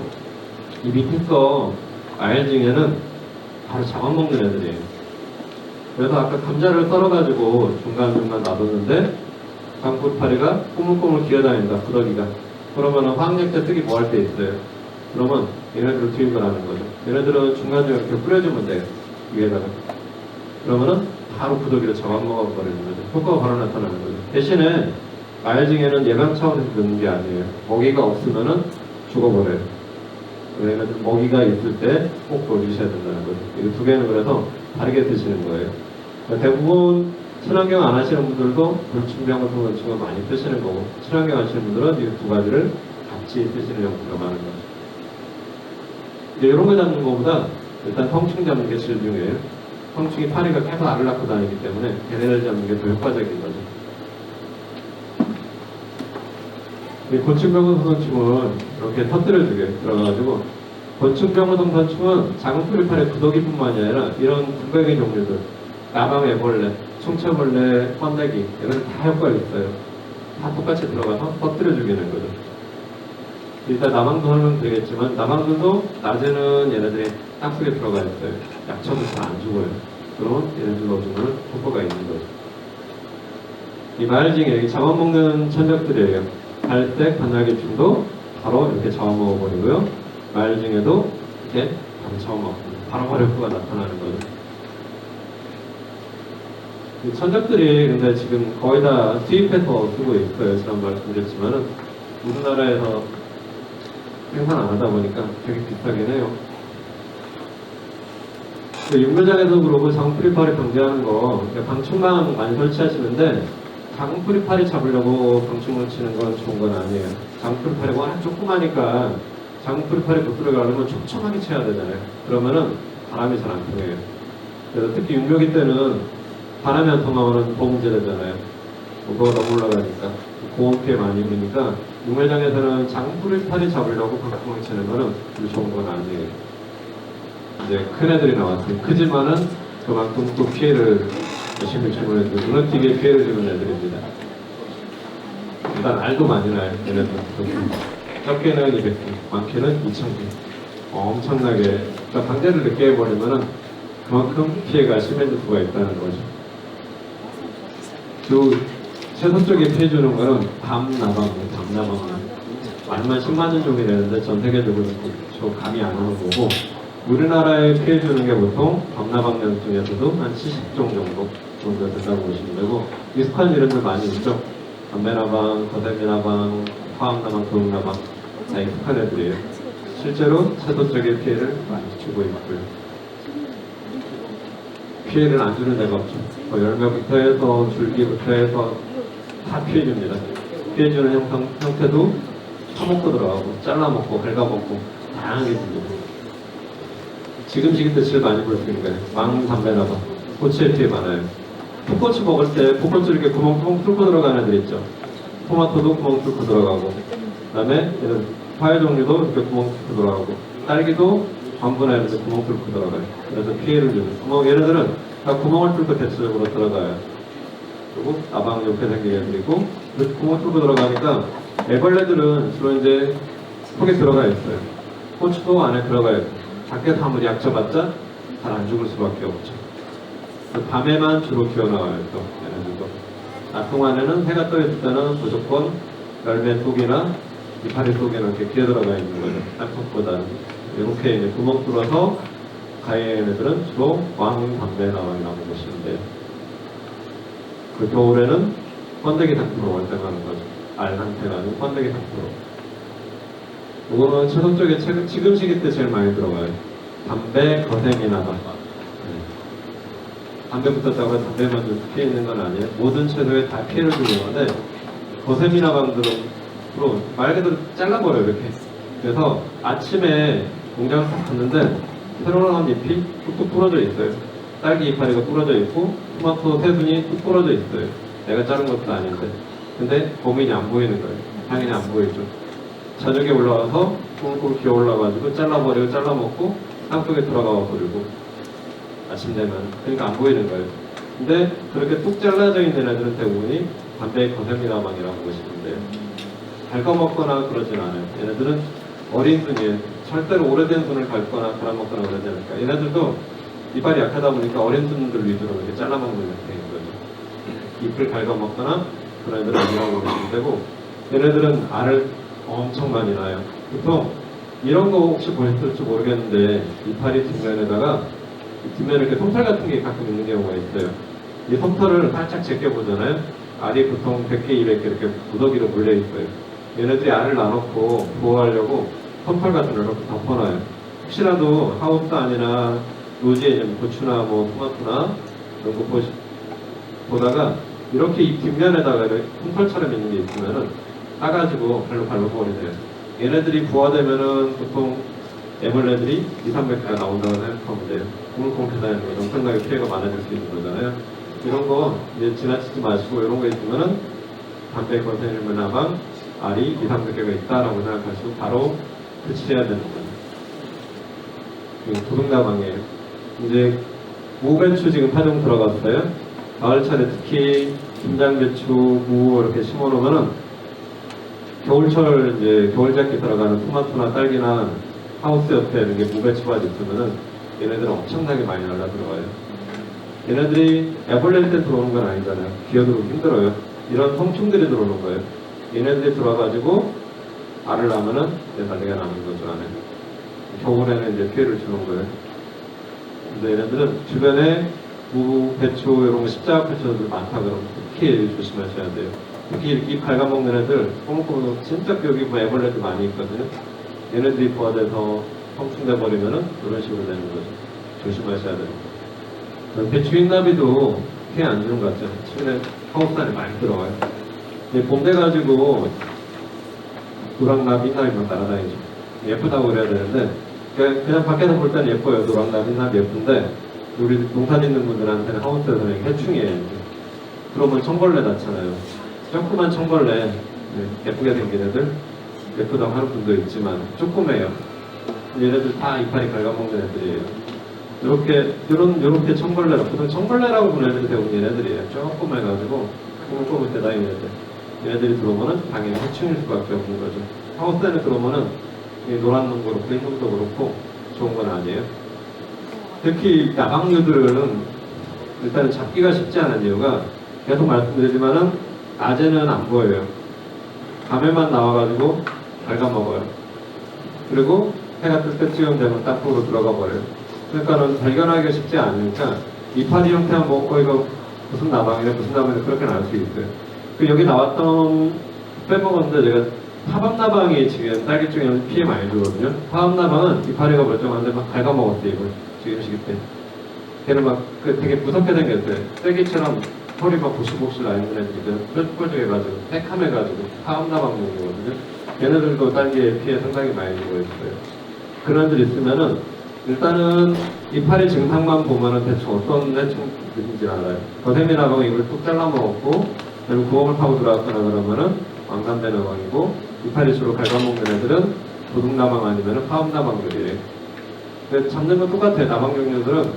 이 밑에 거 알징에는 바로 잡아먹는 애들이에요. 그래서 아까 감자를 썰어가지고 중간중간 놔뒀는데 강풀파리가 꼬물꼬물 기어다닌다, 구더기가. 그러면 화학약제 쓰기 뭐 할 때 있어요? 그러면 얘네들을 투입을 하는 거죠. 얘네들은 중간중간 이렇게 뿌려주면 돼요. 위에다가. 그러면은 바로 구더기를 잡아먹어버리는 거죠. 효과가 바로 나타나는 거죠. 대신에 알징에는 예방 차원에서 넣는 게 아니에요. 먹이가 없으면은 죽어버려요. 얘네들 먹이가 있을 때 꼭 넣어주셔야 된다는 거죠. 이 두 개는 그래서 다르게 드시는 거예요. 대부분 친환경 안 하시는 분들도 곤충병을 곤충을 많이 쓰시는 거고, 친환경 하시는 분들은 이 두 가지를 같이 쓰시는 형태로 가는 거죠. 이제 이런 거 잡는 것보다 일단 성충 잡는 게 제일 중요해요. 성충이 파리가 계속 알을 낳고 다니기 때문에 걔네를 잡는 게 더 효과적인 거죠. 이 곤충병원 선충은 이렇게 터뜨려주게 들어가가지고, 곤충병원 선충은 작은 뿌리파리 구더기뿐만이 아니라 이런 군뱅이 종류들, 나방애벌레, 충체벌레, 번데기 이런 다 효과가 있어요. 다 똑같이 들어가서 터뜨려주기는 거죠. 일단 나방도 하면 되겠지만, 나방들도 낮에는 얘네들이 땅속에 들어가 있어요. 약초도 잘 안 죽어요. 그럼 얘네들 넣어주면 효과가 있는 거죠. 이 마을징에 잡아먹는 천적들이에요. 갈색, 반날개충도 바로 이렇게 잡아먹어버리고요. 마을징에도 이렇게 바로 잡아먹고 바로 효과가 나타나는 거죠. 이 천적들이 근데 지금 거의 다 수입해서 쓰고 있어요. 지난 말씀드렸지만은 우리나라에서 생산 안 하다 보니까 되게 비싸긴 해요. 육묘장에서 그러고 장뿌리파리 방지하는 거, 방충망 많이 설치하시는데 장뿌리파리 잡으려고 방충망 치는 건 좋은 건 아니에요. 장뿌리파리가 워낙 조그마니까 장뿌리파리 못 들어가려면 촘촘하게 쳐야 되잖아요. 그러면은 바람이 잘 안 통해요. 그래서 특히 육묘기 때는 바람이 안 통하면 보험제되잖아요. 그거 너무 올라가니까 고온 피해 많이 입으니까 육묘장에서는 장뿌리파리 잡으려고 방충망 치는 거는 별로 좋은 건 아니에요. 이제 큰 애들이 나왔어요. 크지만은 그만큼 또 피해를 열심히 주는 애들, 눈앞튀게 피해를 주는 애들입니다. 일단 알도 많이 나요. 얘네들 적게는 200개, 많게는 2000개. 엄청나게, 그러니까 방제를 늦게 해버리면은 그만큼 피해가 심해질 수가 있다는 거죠. 최소 쪽에 피해 주는 거는 밤나방. 많으면 10만 년 종이 되는데 전 세계적으로 저 감이 안 오는 거고, 우리나라에 피해 주는 게 보통 밤나방년 중에서도 한 70종 정도 된다고 보시면 되고, 익숙한 이름들 많이 있죠. 담배나방, 거세미나방, 화학나방, 도둑나방 다 익숙한 애들이에요. 실제로 채소 쪽에 피해를 많이 주고 있고요. 피해를 안 주는 데가 없죠. 열매부터 해서 줄기부터 해서 다 피해 줍니다. 피해 주는 형태도 처먹고 들어가고 잘라먹고 갉아먹고 다양하게 줍니다. 지금 시기 때 제일 많이 볼 수 있는 거예요. 망담배나방, 고추에 피해 많아요. 풋고추 먹을 때 풋고추 이렇게 구멍 뚫고 들어가는 애들 있죠. 토마토도 구멍 뚫고 들어가고, 그 다음에 과일 종류도 이렇게 구멍 뚫고 들어가고, 딸기도 전부나 이렇게 구멍 뚫고 들어가요. 그래서 피해를 주는 얘네들은 다 구멍을 뚫고 대체적으로 들어가요. 그리고 나방 옆에 생긴 애들이고, 구멍 뚫고 들어가니까 애벌레들은 주로 이제 속에 들어가 있어요. 고추도 안에 들어가 있고, 밖에서 아무리 약쳐봤자 잘 안 죽을 수밖에 없죠. 밤에만 주로 기어나와요. 또 얘네들도 낮 동안에는 해가 떠 있을 때는 무조건 열매 속이나 이파리 속에 이렇게 기어 들어가 있는 거죠. 땅속보다는 이렇게 이제 구멍 뚫어서 가해 얘네들은 주로 왕담배나방이라고 보시면 돼요. 그 겨울에는 번데기 상태로 활동하는 거죠. 알 상태가 아니고 번데기 상태로. 이거는 채소 쪽에 지금 시기 때 제일 많이 들어가요. 담배, 거세미나방. 담배 붙었다고 해서 담배만 좀 피해 있는 건 아니에요. 모든 채소에 다 피해를 주는 건데, 거세미나방들은 말 그대로 잘라버려요, 이렇게. 그래서 아침에 공장을 딱 갔는데 새로 나온 잎이 뚝뚝 부러져 있어요. 딸기 이파리가 부러져 있고 토마토 새순이 뚝 부러져 있어요. 내가 자른 것도 아닌데. 근데 범인이 안 보이는 거예요. 당연히 안 보이죠. 저녁에 올라와서 꿀꿀 기어 올라가지고 잘라버리고 잘라먹고 땅속에 들어가 버리고 아침 되면, 그러니까 안 보이는 거예요. 근데 그렇게 뚝 잘라져 있는 애들은 대부분이 담배의 거세미나방이라고 보시면 돼요. 갉아먹거나 그러진 않아요. 얘네들은 어린 순이에요. 절대로 오래된 순을 갉거나 갈아먹거나 그러지 않으니까. 얘네들도 이빨이 약하다 보니까 어린 순들 위주로 이렇게 잘라먹는 형태인 거죠. 잎을 갉아먹거나 그런 애들은 아니라고 보시면 되고, 얘네들은 알을 엄청 많이 낳아요. 보통 이런 거 혹시 보셨을지 모르겠는데, 이파리 뒷면에다가 뒷면에 이렇게 솜털 같은 게 가끔 있는 경우가 있어요. 이 솜털을 살짝 제껴보잖아요. 알이 보통 100개, 200개 이렇게 무더기로 몰려 있어요. 얘네들이 알을 낳아놓고 보호하려고 솜털 같은 걸 이렇게 덮어놔요. 혹시라도 하우스 안이나 노지에 고추나 뭐 토마토나 이런 거 보다가 이렇게 이 뒷면에다가 이렇게 콩털처럼 있는 게 있으면은 따가지고 발로 버리세요. 얘네들이 부화되면은 보통 애벌레들이 200~300개가 나온다고 생각하면 돼요. 우물콩 계단에는 엄청나게 피해가 많아질 수 있는 거잖아요. 이런 거 이제 지나치지 마시고 이런 거 있으면은 담배 건테이너나방 알이 200~300개가 있다라고 생각하시고 바로 배치해야 되는 거예요. 도둑나방이에요. 이제 무배추 지금 파종 들어갔어요. 가을철에 특히 김장배추, 무 이렇게 심어놓으면은 겨울철 이제 겨울작기 들어가는 토마토나 딸기나 하우스 옆에 이렇게 무배추가 있으면은 얘네들은 엄청나게 많이 날라 들어가요. 얘네들이 애벌레 때 들어오는 건 아니잖아요. 기어들어오기 힘들어요. 이런 성충들이 들어오는 거예요. 얘네들이 들어와가지고 알을 낳으면은 난리가 나는 거죠 안에. 겨울에는 이제 피해를 주는 거예요. 근데 얘네들은 주변에 무, 배추 이런 거 십자가 펼쳐들 많다 그러면 특히 조심하셔야 돼요. 특히 이렇게 갉아먹는 애들, 꼬물꼬물 진짜 여기 뭐 애벌레들 많이 있거든요. 얘네들이 부화돼서 성충돼 버리면은 이런 식으로 되는 거죠. 조심하셔야 돼요. 배추 흰나비도 피해 안 주는 것 같죠. 최근에 하우스 안에 많이 들어가요. 봄 돼가지고 노랑나비, 흰나비만 날아다니죠. 예쁘다고 그래야 되는데 그냥 밖에서 볼 때는 예뻐요. 노랑나비, 흰나비 예쁜데 우리 농사 짓는 분들한테는 하우스에서는 해충이에요. 그러면 청벌레 낳잖아요. 조그만 청벌레, 예쁘게 생긴 애들, 예쁘다고 하는 분도 있지만 조그매요. 얘네들 다 이파리 갉아먹는 애들이에요. 요렇게 청벌레라, 보통 청벌레라고 부르는 애들이 대부분 얘네들이에요. 조그매가지고 꼬물꼬물 대다니는 애들. 얘네들이 들어오면은 당연히 해충일 수밖에 없는 거죠. 하우스에는 들어오면은 노란 놈 그렇고 흰 놈도 그렇고 좋은 건 아니에요. 특히 나방류들은 일단은 잡기가 쉽지 않은 이유가 계속 말씀드리지만은 낮에는 안 보여요. 밤에만 나와가지고 갉아먹어요. 그리고 해가 뜰 때쯤 되면 땅속으로 들어가 버려요. 그러니까는 발견하기가 쉽지 않으니까 이파리 형태만 먹고 이거 무슨 나방이네 무슨 나방이네 그렇게는 알 수 있어요. 여기 나왔던 빼먹었는데 제가 파밤나방이 지금 딸기 중에 피해 많이 주거든요. 파밤나방은 이파리가 멀쩡한데 막 갉아먹었어요 이걸 지금 시기 때. 걔는 막 되게 무섭게 생겼어요. 쐐기처럼 털이 막 복실복실 나 있는 애들이거든. 뾰족해가지고 새카매가지고 파밤나방 종류거든요. 얘네들도 딸기에 피해 상당히 많이 주고 있어요. 그런 애들 있으면은 일단은 이파리 증상만 보면은 대충 어떤 해충인지 알아요. 거세미나방은 이걸 뚝 잘라먹었고 그리고 구멍을 파고 들어왔거나 그러면은 왕담배나방이고 이파리 주로 갉아먹는 애들은 도둑나방 아니면은 파업나방들이에요. 근데 잡는 건 똑같아요. 나방 종류들은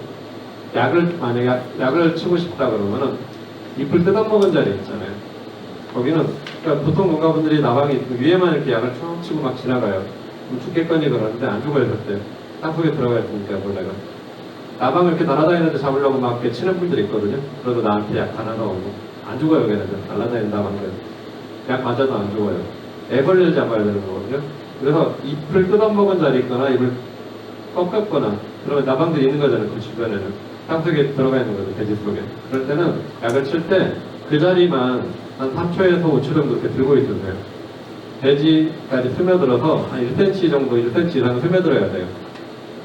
만약에 약을 치고 싶다 그러면은 잎을 뜯어먹은 자리 있잖아요. 거기는 그러니까 보통 농가분들이 나방이 위에만 이렇게 약을 쭉 치고 막 지나가요. 죽겠거니 그러는데 안 죽어요 절대. 땅속에 들어가 있으니까 벌레가. 나방을 이렇게 날아다니는데 잡으려고 막 이렇게 치는 분들이 있거든요. 그래도 나한테 약 하나 넣어오고 안 죽어요 걔네들. 날아다니는 나방들. 약 맞아도 안 죽어요. 애벌레를 잡아야 되는 거거든요. 그래서 잎을 뜯어먹은 자리 있거나 잎을 꺾었거나 그러면 나방들이 있는 거잖아요. 그 주변에는. 땅속에 들어가 있는 거죠. 돼지 속에. 그럴 때는 약을 칠 때 그 자리만 한 3초에서 5초 정도 이렇게 들고 있으세요. 돼지까지 스며들어서 한 1cm 정도, 1cm 이상 스며들어야 돼요.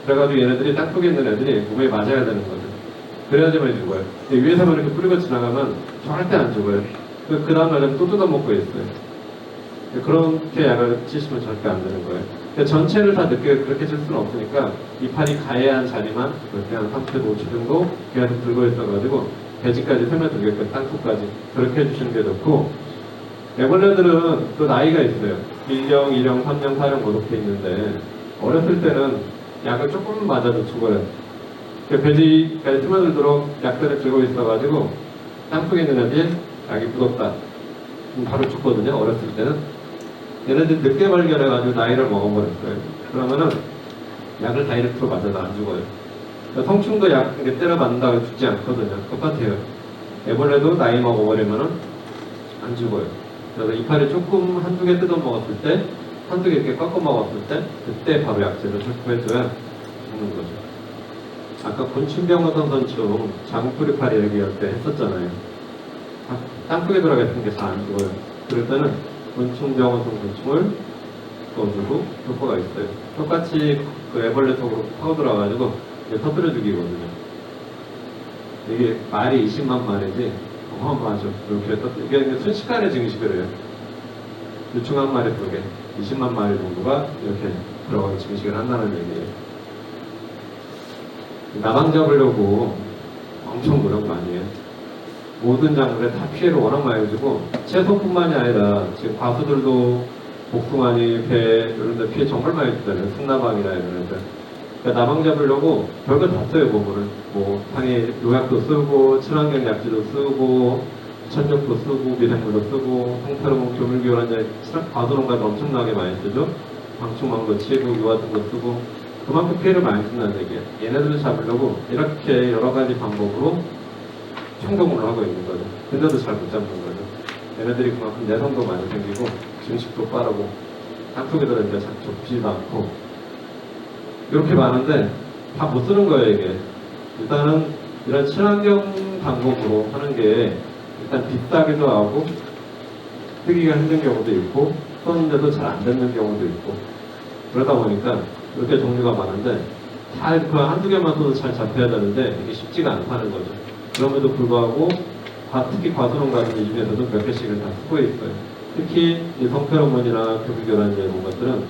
그래가지고 얘네들이 땅속에 있는 애들이 몸에 맞아야 되는 거죠. 그래야지만 죽어요. 위에서만 이렇게 뿌리고 지나가면 절대 안 죽어요. 그 다음날은 또 뜯어먹고 있어요. 그렇게 약을 치시면 절대 안 되는 거예요. 전체를 다 그렇게 칠 수는 없으니까 이파리 가해한 자리만 그렇게 한 3초, 5초 정도 계속 들고 있어가지고 돼지까지 스며들게끔 땅속까지 그렇게 해주시는 게 좋고 애벌레들은 또 나이가 있어요. 1령, 2령, 3령, 4령 이렇게 있는데 어렸을 때는 약을 조금 맞아도 죽어요. 돼지까지 스며들도록 약들을 들고 있어가지고 땅속에 있는 애들이 약이 무섭다. 바로 죽거든요. 어렸을 때는. 얘네들 늦게 발견해가지고 나이를 먹어버렸어요. 그러면은 약을 다이렉트로 맞아도 안 죽어요. 성충도 약 때려 맞는다고 죽지 않거든요. 똑같아요. 애벌레도 나이 먹어버리면은 안 죽어요. 그래서 이파리 조금 한두 개 뜯어 먹었을 때, 한두 개 이렇게 꺾어 먹었을 때, 그때 바로 약제를 접근해줘야 죽는 거죠. 아까 곤충병원선 선충 장뿌리파리 얘기할 때 했었잖아요. 땅속에 들어가 있는 게 잘 안 죽어요. 그럴 때는 곤충병원선 곤충을 넣어주고 효과가 있어요. 똑같이 그 애벌레 속으로 파고들어가지고 터뜨려 죽이거든요. 이게 말이 20만 마리지 어마어마하죠. 이렇게 이게 순식간에 증식을 해요. 유충 한 마리 부르게 20만 마리 정도가 이렇게 들어가서 증식을 한다는 얘기예요. 나방 잡으려고 엄청 노력 많이 해요. 모든 작물에 다 피해를 워낙 많이 주고 채소뿐만이 아니라 지금 과수들도 복숭아니, 배 이런 데 피해 정말 많이 주잖아요. 순나방이나 이런 애들. 그러니까 나방 잡으려고 별거 다 써요. 보면은 뭐 당연히 농약도 쓰고 친환경 약지도 쓰고 천적도 쓰고 미생물도 쓰고 홍페로몬 교물기원제 과수농가도 엄청나게 많이 쓰죠. 방충망도 치고 요 같은 거 쓰고 그만큼 피해를 많이 준다는 얘기예요. 얘네들을 잡으려고 이렇게 여러 가지 방법으로 총동을 하고 있는 거죠. 근데도 잘 못 잡는 거죠. 얘네들이 그만큼 내성도 많이 생기고 증식도 빠르고 한쪽에 들어있는데 잘 좁지도 않고 이렇게 많은데 다 못 쓰는 거예요. 이게 일단은 이런 친환경 방법으로 하는 게 일단 비싸기도 하고 쓰기가 힘든 경우도 있고 썼는데도 잘 안 되는 경우도 있고 그러다 보니까 이렇게 종류가 많은데 다 그 한두 개만 써도 잘 잡혀야 되는데 이게 쉽지가 않다는 거죠. 그럼에도 불구하고 특히 과수농 같은 이 중에서도 몇 개씩은 다 쓰고 있어요. 특히 이 성페로몬이나 교비교란제 이런 것들은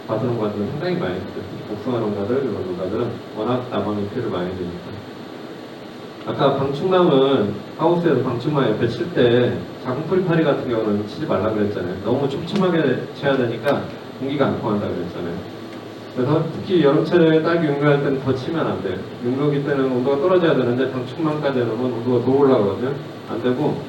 과수농 같은 건 상당히 많이 쓰죠. 복숭아 농가들 이런 농가들은 워낙 나방이 피해를 많이 주니까. 아까 방충망은 하우스에서 방충망 옆에 칠 때 작은 뿌리파리 같은 경우는 치지 말라 그랬잖아요. 너무 촘촘하게 쳐야 되니까 공기가 안 통한다 그랬잖아요. 그래서 특히 여름철에 딸기 융로할 때는 더 치면 안 돼요. 융로기 때는 온도가 떨어져야 되는데 방충망까지 해놓으면 온도가 더 올라가거든요. 안 되고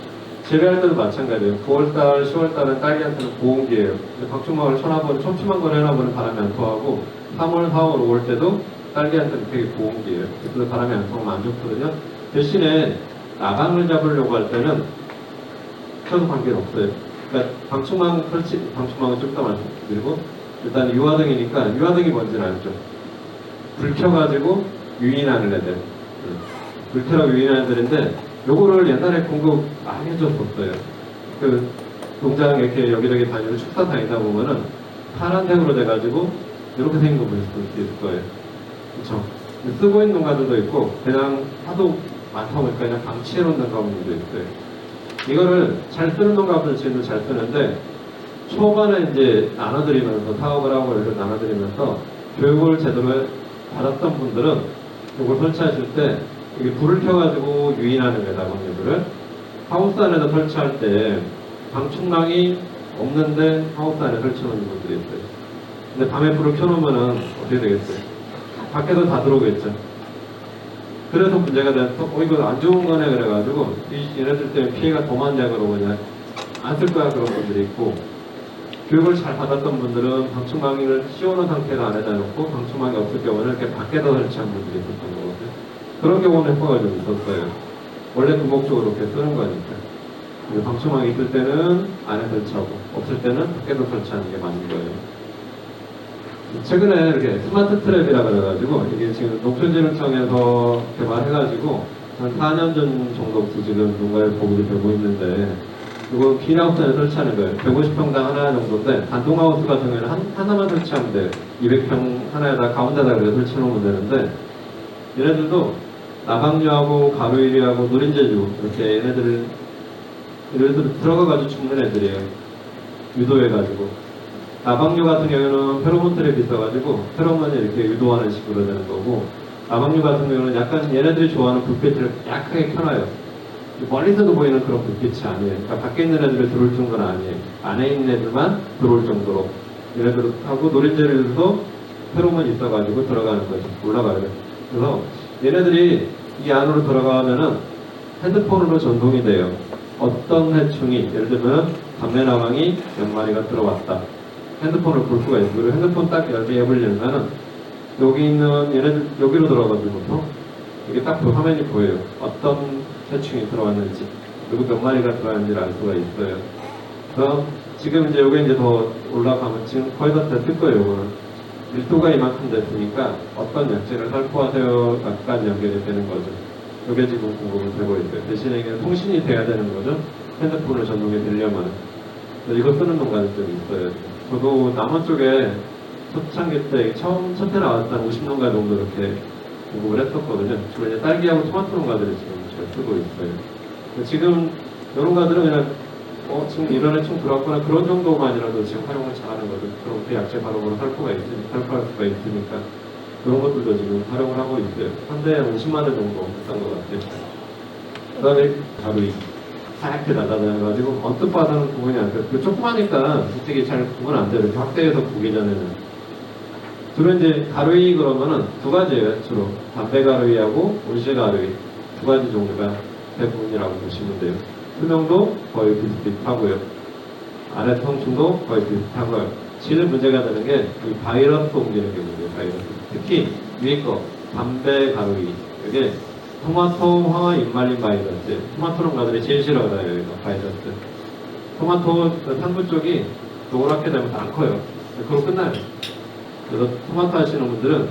재배할 때도 마찬가지예요. 9월달, 10월달은 딸기한테는 고온기예요. 방충망을 쳐놔보면 촘촘한 걸 해놔보면 바람이 안 통하고 3월, 4월, 5월 때도 딸기한테는 되게 고온기예요. 그래서 바람이 안 통하면 안 좋거든요. 대신에 나방을 잡으려고 할 때는 쳐도 관계는 없어요. 그러니까 방충망을 좀 더 말씀드리고 일단 유화등이니까 유화등이 뭔지는 알죠. 불 켜가지고 유인하는 애들. 불 켜라고 유인하는 애들인데 요거를 옛날에 공급 많이 해줬었어요. 그 농장 이렇게 여기저기 다니고 축사 다니다 보면은 파란색으로 돼가지고 이렇게 생긴 거 보실 수 있을 거예요. 그쵸? 쓰고 있는 농가들도 있고 그냥 하도 많다 보니까 그냥 방치해 놓는 농가분들도 있어요. 이거를 잘 쓰는 농가분들 지금도 잘 쓰는데 초반에 이제 나눠드리면서 사업을 하고 이렇게 나눠드리면서 교육을 제대로 받았던 분들은 이걸 설치하실 때 이게 불을 켜가지고 유인하는 거다 방류를 하우스 안에서 설치할 때 방충망이 없는데 하우스 안에 설치하는 분들이 있어요. 근데 밤에 불을 켜놓으면은 어떻게 되겠어요? 밖에서 다 들어오겠죠. 그래서 문제가 돼서 이거 안 좋은 거네 그래가지고 얘네들 때문에 피해가 더 많냐 그러고 그냥 안 쓸 거야 그런 분들이 있고 교육을 잘 받았던 분들은 방충망을 씌워놓은 상태로 안에다 놓고 방충망이 없을 경우는 이렇게 밖에다 설치한 분들이 있었던 거거든요. 그런 경우는 효과가 좀 있었어요. 원래 그 목적으로 이렇게 쓰는 거니까. 방충망이 있을 때는 안에 설치하고 없을 때는 밖에서 설치하는 게 맞는 거예요. 최근에 이렇게 스마트 트랩이라 그래가지고 이게 지금 농촌진흥청에서 개발해가지고 한 4년 전 정도부터 지금 농가에 보급이 되고 있는데 이거 비닐하우스에 설치하는 거예요. 150평당 하나 정도인데 단독하우스 같은 경우에는 하나만 설치하면 돼요. 200평 하나에다 가운데다 그래 설치해놓으면 되는데 얘네들도 나방류하고 가로일이하고 노린재류 이렇게 얘네들을 들어가가지고 죽는 애들이에요. 유도해가지고 나방류 같은 경우는 페로몬 트랩이 있어가지고 페로몬을 이렇게 유도하는 식으로 되는 거고 나방류 같은 경우는 약간 얘네들이 좋아하는 불빛을 약하게 켜놔요. 멀리서도 보이는 그런 불빛이 아니에요. 그러니까 밖에 있는 애들이 들어올 정도는 아니에요. 안에 있는 애들만 들어올 정도로. 얘네들하고 노린재들도 페로몬이 있어가지고 들어가는 거죠. 올라가요. 그래서 얘네들이 이 안으로 들어가면은 핸드폰으로 전송이 돼요. 어떤 해충이, 예를 들면 감래나방이 몇 마리가 들어왔다. 핸드폰을 볼 수가 있어요. 그리고 핸드폰 딱 열기 앱을 열면은 여기 있는 얘네들 여기로 들어가가지고 이게 딱 그 화면이 보여요. 어떤 해충이 들어왔는지 그리고 몇 마리가 들어왔는지를 알 수가 있어요. 그래서 지금 이제 여기 이제 더 올라가면 지금 거의 다 됐을 거예요. 이거는 밀도가 이만큼 됐으니까 어떤 약재를 살포하세요 까지 연결이 되는 거죠. 이게 지금 공급이 되고 있어요. 대신에 이게 통신이 돼야 되는 거죠. 핸드폰을 전송해 드리려면 이거 쓰는 농가들 좀 있어요. 저도 남원 쪽에 초창기 때 첫 해 나왔던 50농가 정도 이렇게 공급을 했었거든요. 주로 이제 딸기하고 토마토 농가들이 지금 잘 쓰고 있어요. 지금 이런 가들은 그냥 지금 이런 애충 들어왔구나 그런 정도만이라도 지금 활용을 잘하는 거죠. 그럼 그 약재 바로바로 살포할 수가 있으니까 그런 것들도 지금 활용을 하고 있어요. 한 대에 50만 원 정도 비싼 것 같아요. 그 다음에 가루이 하얗게 날아다녀가지고 언뜻 봐서는 구분이 안 돼요. 그 조그마니까 솔직히 잘 구분 안 돼요. 이렇게 확대해서 보기 전에는. 주로 이제 가루이 그러면은 두 가지예요. 주로 담배 가루이하고 온실 가루이 두 가지 종류가 대부분이라고 보시면 돼요. 투명도 거의 비슷비슷하고요. 안에 통충도 거의 비슷하고요. 제일 문제가 되는 게 이 바이러스 옮기는 게 문제예요. 바이러스. 특히 위에 거 담배 가루이 이게 토마토 황화 잎말린 바이러스. 토마토는 가들이 제일 싫어하요 이거 바이러스. 토마토 상부 쪽이 노랗게 되면서 안 커요. 그걸로 끝나요. 그래서 토마토 하시는 분들은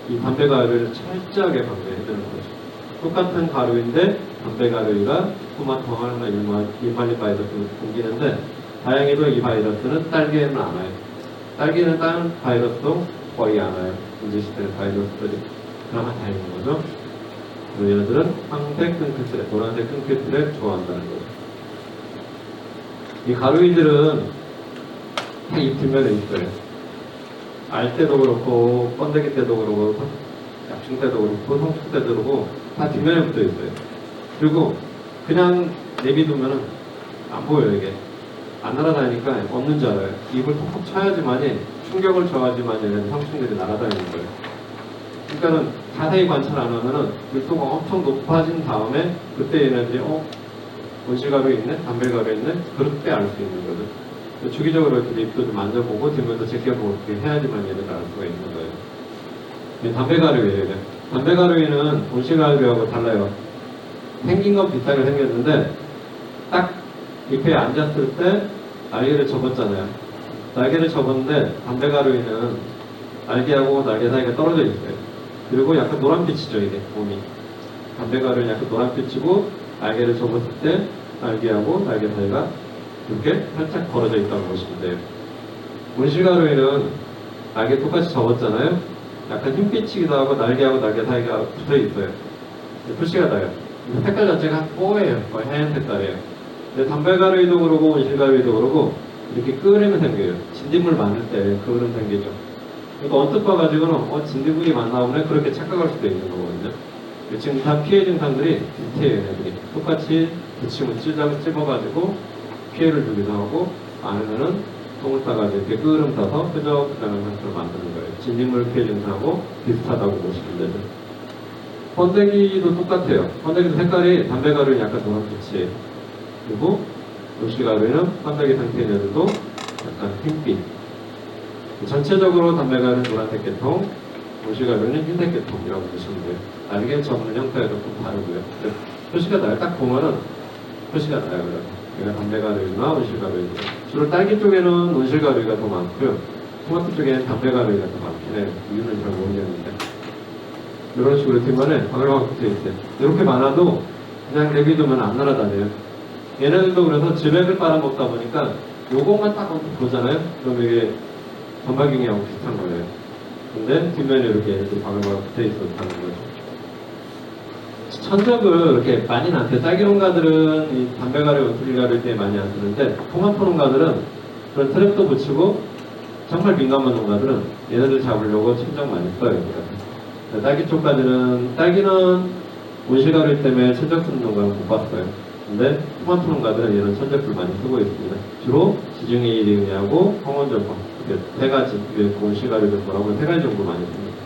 이 담배 가루를 철저하게 방지해야 되는 거죠. 똑같은 가루인데 담배 가루가 토마토 황화 잎말린 바이러스를 옮기는데 다행히도 이 바이러스는 딸기에는 안 와요. 딸기는 다른 바이러스도 거의 안 와요. 인지시되는 바이러스들이. 그나마 다행인 거죠. 얘네들은 황색 끈크트레, 노란색 끈크트레 좋아한다는 거죠. 이 가루이들은 다 잎 뒷면에 있어요. 알 때도 그렇고, 번데기 때도 그렇고, 약충 때도 그렇고, 성충 때도 그렇고, 다 뒷면에 붙어 있어요. 그리고 그냥 내비두면은 안 보여요, 이게. 안 날아다니니까 없는 줄 알아요. 입을 톡톡 쳐야지만이, 충격을 줘야지만이 얘네들 성충들이 날아다니는 거예요. 그러니까는 자세히 관찰 안 하면은 밀도가 엄청 높아진 다음에 그때 얘네들이 온실가루 있네? 담배가루 있네? 그렇게 알 수 있는 거죠. 주기적으로 이렇게 잎도 좀 만져보고 뒷면도 제껴보고 이렇게 해야지만 얘네들 알 수가 있는 거예요. 담배가루예요. 담배가루에는 온실가루하고 달라요. 생긴 건 비슷하게 생겼는데 딱 잎에 앉았을 때 날개를 접었잖아요. 날개를 접었는데 담배가루에는 날개하고 날개 사이가 떨어져 있어요. 그리고 약간 노란빛이죠, 이게 몸이. 담배가루는 약간 노란빛이고 날개를 접었을 때 날개하고 날개 사이가 이렇게 살짝 벌어져 있다고 보시면 돼요. 온실가루에는 날개 똑같이 접었잖아요. 약간 흰빛이기도 하고 날개하고 날개 사이가 붙어 있어요. 표시가 나요. 색깔 자체가 뽀예요. 거의 하얀 색깔이에요. 근데 담배가루에도 그러고 온실가루에도 그러고 이렇게 끓으면 생겨요. 진딧물 많을 때 그을음 생기죠. 그러니까 언뜻 봐가지고는 진딧물이 많나 보네 그렇게 착각할 수도 있는 거거든요. 지금 다 피해 증상들이 비슷해요. 얘네들이 똑같이 붙이면 찝어가지고 피해를 주기도 하고 아니면은 통을 따가지고 이렇게 끓음 타서 끄적끄적한 상태로 만드는 거예요. 진딧물 피해 증상하고 비슷하다고 보시면 되죠. 번데기도 똑같아요. 번데기도 색깔이 담배가루는 약간 노란빛이에요. 그리고 온실가루에는 번데기 상태의 애들도 약간 흰빛. 전체적으로 담배가루는 노란색 계통, 온실가루는 흰색 계통이라고 보시면 돼요. 날개 접는 형태가 조금 다르고요. 표시가 나요. 딱 보면은 표시가 나요. 그러니까 담배가루나 온실가루이고 주로 딸기 쪽에는 온실가루가 더 많고요. 토마토 쪽에는 담배가루가 더 많긴 해요. 이유는 잘 모르겠는데 이런 식으로 뒷면에 바글바글 붙어 있어요. 이렇게 많아도 그냥 내비두면 안 날아다녀요. 얘네들도 그래서 즙액을 빨아먹다 보니까 요것만 딱 보잖아요. 그럼 이게 전박용이하고 비슷한 거예요. 근데 뒷면에 이렇게 얘네들이 바글바글 붙어 있었다는 거죠. 천적을 이렇게 많이는 안 써요. 딸기농가들은 이 담배가루, 온실가루일 때 많이 안 쓰는데 토마토 농가들은 그런 트랩도 붙이고 정말 민감한 농가들은 얘네들 잡으려고 천적 많이 써요. 딸기 쪽까지는 딸기는 온실가루 때문에 천적 쓰는 농가는 못 봤어요. 근데 토마토 농가들은 이런 천적을 많이 쓰고 있습니다. 주로 지중해 이링하고 황원전파 세 가지 온실가루 전파라고 세 가지 정도 많이 씁니다.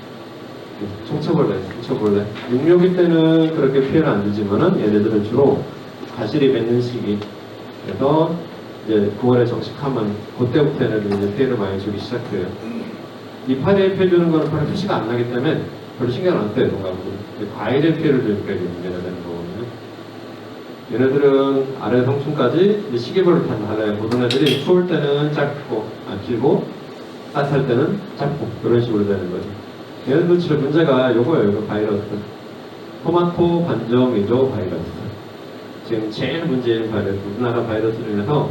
총쳐볼래. 육묘기 때는 그렇게 피해를 안 주지만은 얘네들은 주로 가실이 맺는 시기. 그래서 이제 9월에 정식하면 그때부터 얘네들은 이제 피해를 많이 주기 시작해요. 이파리에 피해 주는 거는 별로 표시가 안 나기 때문에 별로 신경 안 써요, 농가분들은. 과일에 피해를 주니까 이게 문제가 되는 거거든요. 얘네들은 아래 성충까지 시기별로 다 달라요. 모든 애들이 추울 때는 짧고, 길고, 따뜻할 때는 짧고, 그런 식으로 되는 거죠. 얘네들 진짜 문제가 요거예요, 이거 바이러스. 토마토 반점이죠, 바이러스. 지금 제일 문제인 바이러스, 우리나라 바이러스 중에서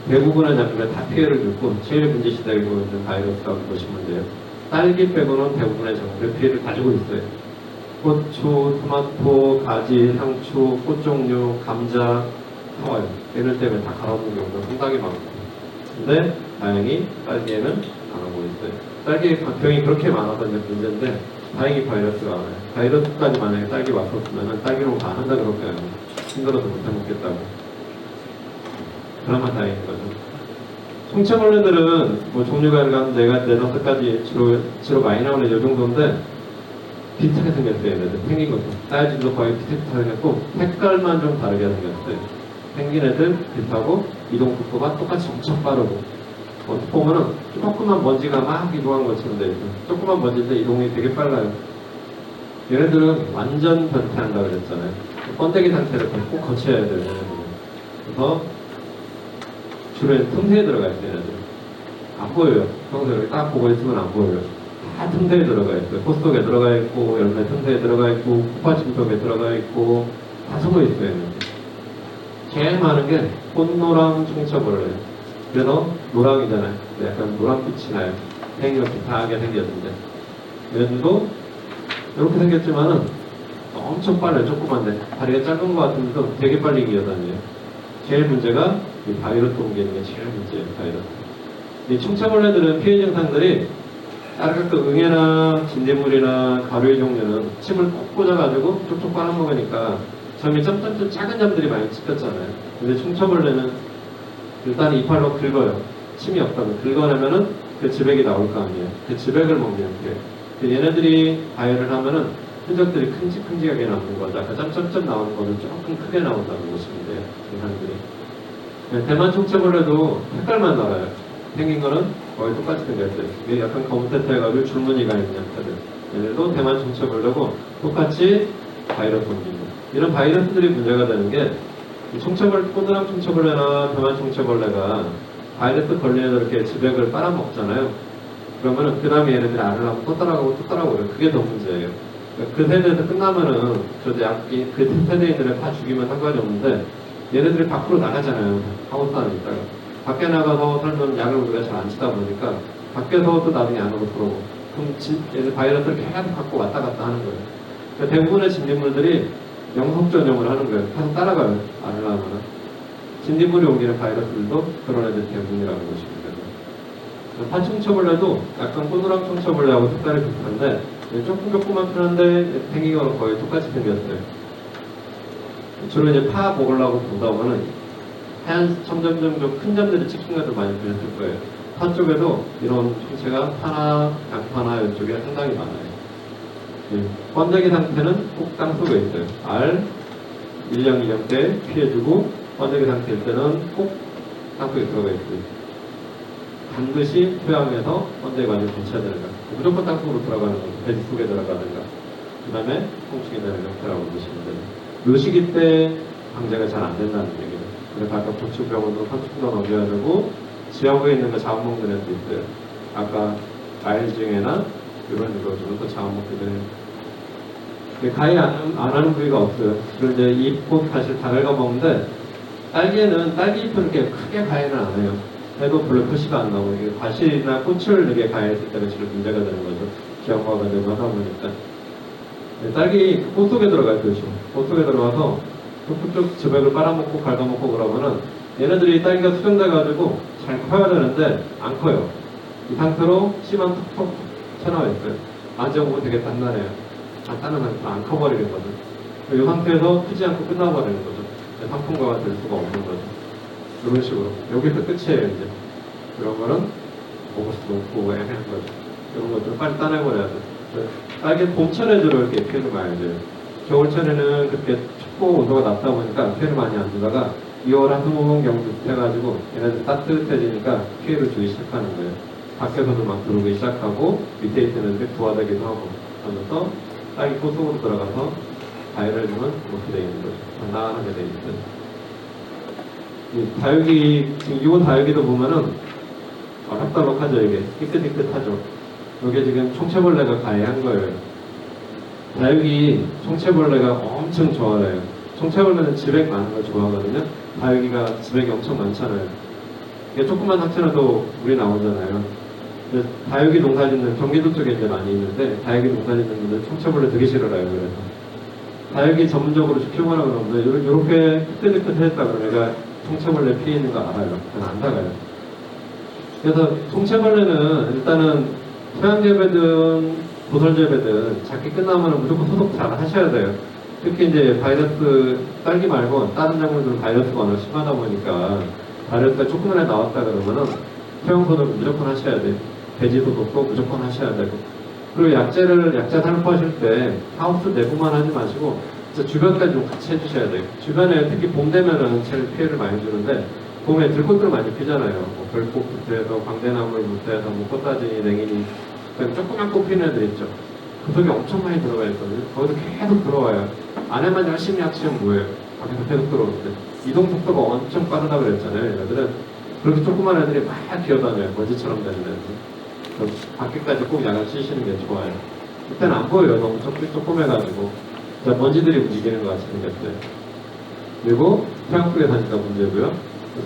대부분의 작물에 다 피해를 주고 제일 문제시되고 있는 바이러스라고 보시면 돼요. 딸기 빼고는 대부분의 작물에 피해를 가지고 있어요. 고추, 토마토, 가지, 상추, 꽃 종류, 감자 나와요. 얘들 때문에 다 갈아놓은 경우가 상당히 많고. 근데 다행히 딸기에는 안 하고 있어요. 딸기 병이 그렇게 많아서 이제 문제인데 다행히 바이러스가 안 와요. 바이러스까지 만약에 딸기 왔었으면 딸기로 다 한다 그럴 거예요. 힘들어서 못 해먹겠다고. 그나마 다행인 거죠. 총체벌레들은 뭐 종류가 한 네다섯 가지 주로 많이 나오는 이 정도인데 비슷하게 생겼어요. 얘네들 생긴 것도 사이즈도 거의 비슷하게 생겼고 색깔만 좀 다르게 생겼어요. 생긴 애들 비슷하고 이동 속도가 똑같이 엄청 빠르고 어떻게 보면은 조그만 먼지가 막 이동한 것처럼 돼 있어요. 조그만 먼지인데 이동이 되게 빨라요. 얘네들은 완전 변태한다 그랬잖아요. 번데기 상태를 꼭 거쳐야 돼요. 얘네들은. 그래서 주로 틈새에 들어가 있어요. 얘네들. 안 보여요. 평소에 이렇게 딱 보고 있으면 안 보여요. 다 틈새에 들어가 있어요. 꽃 속에 들어가 있고 열매 틈새에 들어가 있고 꽃받침 속에 들어가 있고 다 숨어 있어요. 얘네들. 제일 많은 게 꽃노랑 총처벌레예요. 그래서 노랑이잖아요. 약간 노란빛이 나요. 생긴 거 비슷하게 생겼는데 얘네들도 이렇게 생겼지만은 엄청 빨라요. 조그만데 다리가 작은 것 같은데도 되게 빨리 기어다녀요. 제일 문제가 이 바이러스 옮기는 게 제일 문제예요. 바이러스. 이 총체벌레들은 피해 증상들이 다른 그 응애나 진딧물이나 가루의 종류는 침을 꼭 꽂아가지고 쪽쪽 빨아먹으니까 점이 점점점 작은 점들이 많이 찍혔잖아요. 근데 총체벌레는 일단 이빨로 긁어요. 침이 없다면 긁어내면은 그 지백이 나올 거 아니에요. 그 지백을 먹는 게 얘네들이 가열을 하면은 흔적들이 큼직큼직하게 나오는 거죠. 아까 점점점 나오는 거는 조금 크게 나온다는 것입니다. 증상들이. 대만 총체벌레도 색깔만 달라요. 생긴 거는 거의 똑같이 생겼어요. 이게 약간 검은색해가지고 줄무늬가 있는 형태들. 얘네도 대만 총체벌레고 똑같이 바이러스 옮깁니다. 이런 바이러스들이 문제가 되는 게 꼬드랑 총체벌레나 대만 총체벌레가 바이러스 걸리는 이렇게 지백을 빨아먹잖아요. 그러면은 그 다음에 얘네들이 알을 하면 또 따라가고 또 따라가고 그게 더 문제예요. 그 세대에서 끝나면은 그 세대인들을 다 죽이면 상관이 없는데 얘네들이 밖으로 나가잖아요. 하우스 안에 있다가 밖에 나가서 살면 약을 우리가 잘 안 치다 보니까 밖에서 또 나중에 안으로 들어오고 그럼 얘네 바이러스를 계속 갖고 왔다 갔다 하는 거예요. 그러니까 대부분의 진딧물들이 영속 전염을 하는 거예요. 계속 따라가요. 알을 하면은 진딧물이 옮기는 바이러스들도 그런 애들 대부분이라는 것입니다. 파충처벌레도 약간 꼬노랑 총처벌레하고 색깔이 비슷한데 조금만 편한데 생긴 거는 거의 똑같이 생겼어요. 주로 이제 파 먹으려고 보다 보면 하얀 점점점 좀 큰 점들이 찍힌 것도 많이 보셨을 거예요. 파 쪽에도 이런 총체가 파나 양파나 이쪽에 상당히 많아요. 번데기 상태는 꼭 땅속에 있어요. 알 1년, 2년 때 피해주고 번데기 상태일 때는 꼭 땅속에 들어가 있어요. 반드시 토양에서 번데기가 완전히 배치해야 되는가. 무조건 땅속으로 들어가는 거죠. 배지 속에 들어가든가. 그 다음에 통충이 되는 형태라고 보시면 돼요. 요 시기 때 방제가 잘 안 된다는 얘기예요. 그래서 아까 고추병원도 선충도 넘겨야 되고 지하부에 있는 거 잡아먹는 애도 있어요. 아까 알증에나 이런 식으로 또 잡아먹기도 해요. 가위 안 하는 부위가 없어요. 그리고 이제 잎꽃 사실 다 긁어먹는데 딸기에는 딸기 잎을 이렇게 크게 가위는 안 해요. 해도 별로 표시가 안 나오고 이게 과실이나 꽃을 이렇게 가했을 때가 제일 문제가 되는 거죠. 기형과가 되고 하다 보니까 딸기 꽃 속에 들어갈 것이고 꽃 속에 들어가서 뚝뚝뚝 지백을 빨아먹고 갉아먹고 그러면은 얘네들이 딸기가 수정돼가지고 잘 커야 되는데 안 커요. 이 상태로 씨만 톡톡 쳐나와 있어요. 만져보면 되게 단단해요. 단단한 상태로 안 커버리는 거죠. 이 상태에서 크지 않고 끝나버리는 거죠. 상품화가 될 수가 없는 거죠. 이런 식으로. 여기서 끝이에요, 이제. 이런 거는 먹을 수도 없고 애매한 거죠. 이런 것들 빨리 따내버려야 돼. 딸기 봄철에 주로 이렇게 피해를 많이 줘요. 겨울철에는 그렇게 춥고 온도가 낮다 보니까 피해를 많이 안 주다가 2월 한두momen경도 해가지고 얘네들 따뜻해지니까 피해를 주기 시작하는 거예요. 밖에서도 막 들어오기 시작하고 밑에 있는 애들이 부화되기도 하고 하면서 딸기 꽃 속으로 들어가서 가위를 주면 이렇게 되어 있는 거죠. 단단하게 되어 있어요. 이 다육이, 지금 이건 다육이도 보면은 알록달록하죠. 이게 삐끗삐끗하죠. 이게 지금 총체벌레가 가해한 거예요. 다육이 총체벌레가 엄청 좋아해요. 총체벌레는 지백 많은 걸 좋아하거든요. 다육이가 지백이 엄청 많잖아요. 이게 조금만 합쳐놔도 물이 나오잖아요. 다육이 농사 짓는 경기도 쪽에 이제 많이 있는데 다육이 농사 짓는 분들 총체벌레 되게 싫어요. 그래서 다육이 전문적으로 키우거나 그러는데 이렇게 끄트끄트했다 그러면 얘가 총체벌레 피해 있는 거 알아요. 그냥 안 나가요. 그래서 총체벌레는 일단은 토양재배든 보설재배든 작기 끝나면 무조건 소독 잘 하셔야 돼요. 특히 이제 바이러스 딸기 말고 다른 작물들은 바이러스가 워낙 심하다 보니까 바이러스가 조금이라도 나왔다 그러면은 토양 소독을 무조건 하셔야 돼요. 배지 소독도 무조건 하셔야 되고. 그리고 약재 살포하실 때 하우스 내부만 하지 마시고 진짜 주변까지 좀 같이 해주셔야 돼요. 주변에 특히 봄 되면은 제일 피해를 많이 주는데 봄에 들꽃들 많이 피잖아요. 뭐 별꽃부터 해서 광대나물부터 해서 뭐 꽃다지, 냉이니 조그만 꽃 피는 애들 있죠. 그 속에 엄청 많이 들어가 있거든요. 거기서 계속 들어와요. 안에만 열심히 합치면 뭐예요? 밖에서 계속 들어오는데 이동 속도가 엄청 빠르다 그랬잖아요. 얘네들은 그렇게 조그만 애들이 막 기어다녀요. 먼지처럼 되는 애들. 밖에까지 꼭 약을 치시는 게 좋아요. 그때는 안 보여요. 너무 조그매가지고. 먼지들이 움직이는 것 같이 생겼어요. 그리고 토양 속에 다니까 문제고요.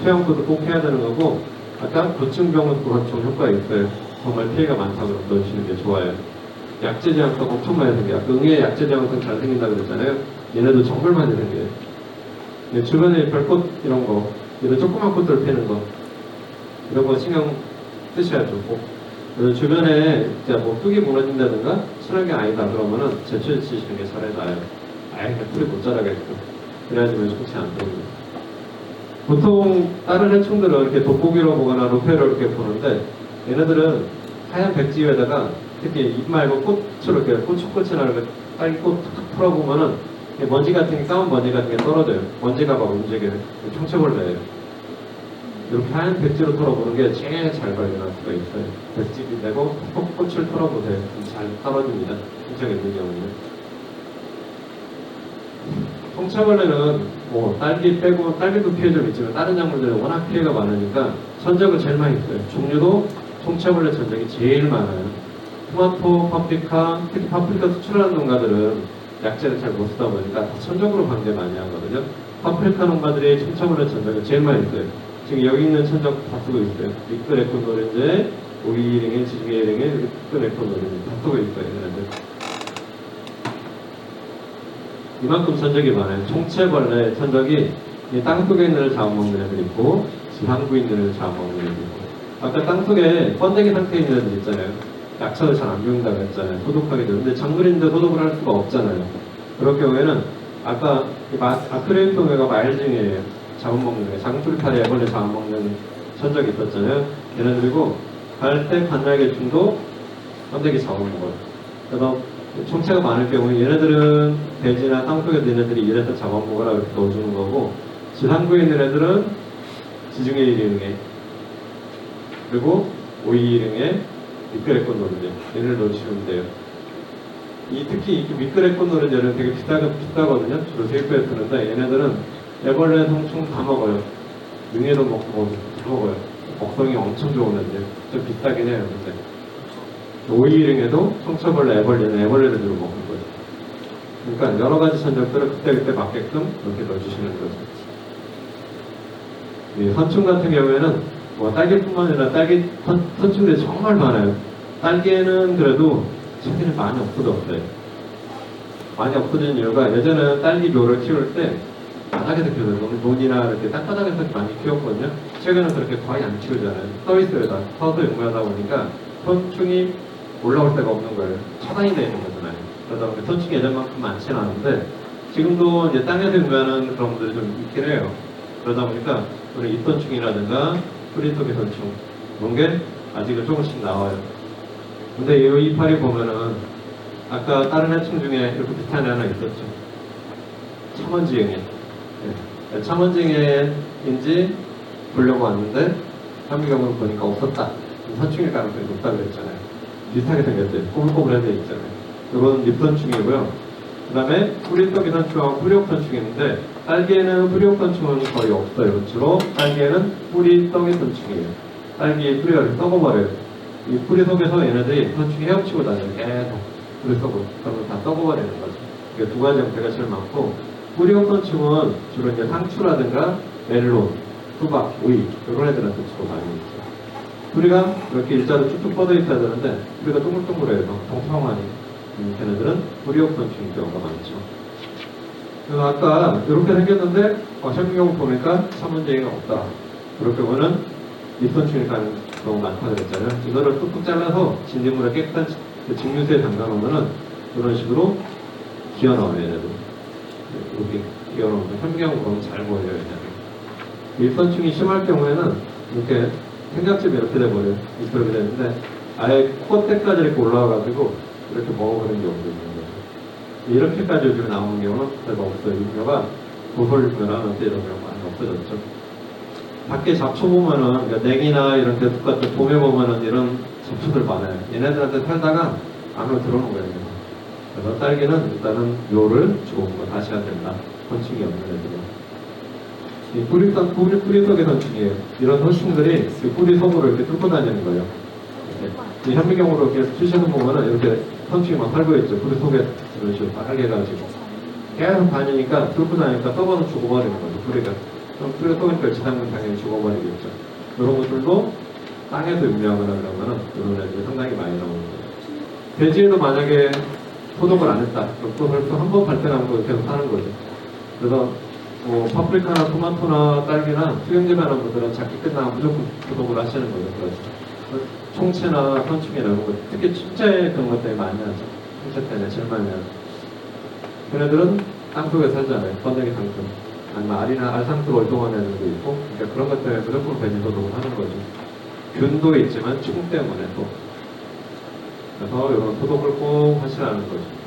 토양포도 꼭 해야 되는 거고, 아까 도충병은 그런 좀 효과가 있어요. 정말 피해가 많다고 넣어주시는 게 좋아요. 약재 제한성 엄청 많이 생겨요. 응애 약재 제한성 잘 생긴다 그랬잖아요. 얘네도 정말 많이 생겨요. 주변에 별꽃 이런 거, 이런 조그만 꽃들 피는 거, 이런 거 신경 쓰셔야죠. 그래서 주변에 뭐 뚝이 무너진다든가 순하게 아니다 그러면은 제초제 치시는 게 차라리 나아요. 아예 그냥 풀이 못 자라게끔. 그래야지만 좋지 않습니다. 보통 다른 해충들은 이렇게 돋보기로 보거나 로페로 이렇게 보는데 얘네들은 하얀 백지 위에다가 특히 잎 말고 꽃으로 이렇게 꽃이나 이렇게 딸기꽃 툭툭 풀어보면은 먼지 같은 게 까만 먼지 같은 게 떨어져요. 먼지가 막 움직여요. 총체벌레예요. 이렇게 하얀 백지로 털어보는 게 제일 잘 발견할 수가 있어요. 백지비 내고 꽃을 털어보세요. 잘 떨어집니다. 신청에 있는 경우는. 총체벌레는 뭐 딸기 빼고 딸기도 피해 좀 있지만 다른 작물들은 워낙 피해가 많으니까 천적을 제일 많이 있어요. 종류도 총체벌레 천적이 제일 많아요. 토마토, 파프리카, 특히 파프리카 수출하는 농가들은 약재를 잘 못 쓰다 보니까 천적으로 관계 많이 하거든요. 파프리카 농가들이 총체벌레 천적이 제일 많이 있어요. 지금 여기 있는 천적 다 쓰고 있어요. 미끌에콘 노렌제, 오이링에, 지중해링에, 미끌에콘 노렌제 다 쓰고 있어요. 얘네들. 이만큼 천적이 많아요. 총체벌레 천적이 땅속에 있는 애를 잡아먹는 애들 있고 지상부에 있는 애를 잡아먹는 애들 있고 아까 땅속에 번데기 상태에 있는 애들 있잖아요. 약초를 잘 안 비운다고 했잖아요. 소독하게 되는데 작물인데 소독을 할 수가 없잖아요. 그럴 경우에는 아까 아크릴토메가 말징이에요. 잡아먹는 애. 장수리파리 애벌레 잡아먹는 천적이 있었잖아요. 얘네들이고 갈대 반달개충도 번데기 잡아먹어요. 그래서 총체가 많을 경우에 얘네들은 돼지나 땅속에 있는 애들이 이래서 잡아먹으라 이렇게 넣어주는 거고 지상부에 있는 애들은 지중해 이링에 그리고 오이 이링에 미끌에콘 노른자 얘를 넣어주시면 돼요. 특히 미끌에콘 노른자는 되게 비싸거든요. 주로 세입부에 쓰는데 얘네들은 애벌레, 성충 다 먹어요. 능해도 먹고 다 먹어요. 먹성이 엄청 좋은 애들. 좀 비싸긴 해요. 근데 오이링에도 총체벌레, 애벌레는 애벌레를 주로 먹는 거죠. 그러니까 여러 가지 천적들을 그때그때 맞게끔 이렇게 넣어주시는 거죠. 선충 같은 경우에는 뭐 딸기뿐만 아니라 선충들이 정말 많아요. 딸기에는 그래도 최근에 많이 없어졌어요. 많이 없어진 이유가 예전에는 딸기 묘를 키울 때 바닥에서 키우는 논이나 이렇게 땅바닥에서 많이 키웠거든요. 최근에는 그렇게 거의 안 키우잖아요. 서있어요. 서서 용매하다 보니까 선충이 올라올 데가 없는 거예요. 차단이 되어 있는 거잖아요. 그러다 보니까 선충이 예전만큼 많지는 않은데 지금도 이제 땅에서 용매하는 그런 분들이 좀 있긴 해요. 그러다 보니까 우리 잎선충이라든가 뿌리토기 선충 이런 게 아직은 조금씩 나와요. 근데 이 이파리 보면은 아까 다른 해충 중에 이렇게 비슷한 애 하나 있었죠. 참원지응애. 네. 참원지응애인지 보려고 왔는데 현미경으로 보니까 없었다. 선충일 가능성이 높다고 그랬잖아요. 비슷하게 생겼어요. 꼬불꼬불한 애 있잖아요. 이건 잎선충이고요. 그 다음에 뿌리떡이 선충하고 뿌리옥선충이 있는데 딸기에는 뿌리옥선충은 거의 없어요. 주로 딸기에는 뿌리떡이 선충이에요. 딸기 뿌리가 이렇게 썩어버려요. 이 뿌리 속에서 얘네들이 선충이 헤엄치고 다녀요. 계속 뿌리 속으로. 그러면 다 썩어버리는 거죠. 이게 두 가지 형태가 제일 많고 뿌리옥선충은 주로 이제 상추라든가 멜론, 수박, 오이 이런 애들한테 주로 많이 있어요. 뿌리가 이렇게 일자로 쭉쭉 뻗어 있어야 되는데 뿌리가 동글동글해요. 통통하니 걔네들은 뿌리 없던충인 경우가 많죠. 그래서 아까 이렇게 생겼는데 현미경 보니까 사문제이가 없다. 그럴 경우는 잎선충일 경우가 많다고 그랬잖아요. 이거를 뚝뚝 잘라서 진딧물에 깨끗한 직류수에 담가 놓으면은 이런 식으로 기어 나와요. 얘네들 이렇게 기어 나오면 현미경 보면 잘 보여요. 얘네들. 잎선충이 심할 경우에는 이렇게 생각집이 이렇게 돼버려요. 이렇게 되는데 아예 콧대까지 이렇게 올라와가지고 이렇게 먹어버리는 경우도 있는 거죠. 이렇게까지 요즘에 나오는 경우는 별로 없어요. 유명가 고설유명한 이런 경우가 많이 없어졌죠. 밖에 잡초 보면은 그러니까 냉이나 이런 대둑 같은 봄에 보면은 이런 잡초들 많아요. 얘네들한테 살다가 안으로 들어오는 거예요. 그래서 딸기는 일단은 묘를 좋은 거 다시 해야 된다. 건충이 없는 애들은. 이 뿌리 속의 선충이에요. 이런 선충들이 그 뿌리 속으로 이렇게 뚫고 다니는 거예요. 이 현미경으로 이렇게 수시해서 보면은 이렇게 선충이 막 살고 있죠. 뿌리 속에 이런 식으로 빨개 해가지고 계속 다니니까 뚫고 다니니까 썩어서 죽어버리는 거죠. 뿌리가. 그럼 뿌리 썩으니까 지상은 당연히 죽어버리겠죠. 이런 것들도 땅에서 유명하거나 그러면은 이런 애들이 상당히 많이 나오는 거죠. 돼지에도 만약에 소독을 안 했다. 그럼 또 벌써 한 번 발생하는 거 계속 사는 거죠. 그래서 뭐 파프리카나 토마토나 딸기나 수경재배하는 분들은 작기 끝나면 무조건 소독을 하시는 거죠. 그래서 총체나 선충이나 이런 거 특히 침체 그런 것 때문에 많이 하죠. 침체 때문에 제일 많이 하죠. 걔네들은 땅속에 살잖아요. 번데기 상품. 아니면 알이나 알 상태로 활동하는 애들도 있고 그러니까 그런 것 때문에 무조건 배지 소독을 하는 거죠. 균도 있지만 충 때문에 또 그래서 이런 소독을 꼭 하시라는 거죠.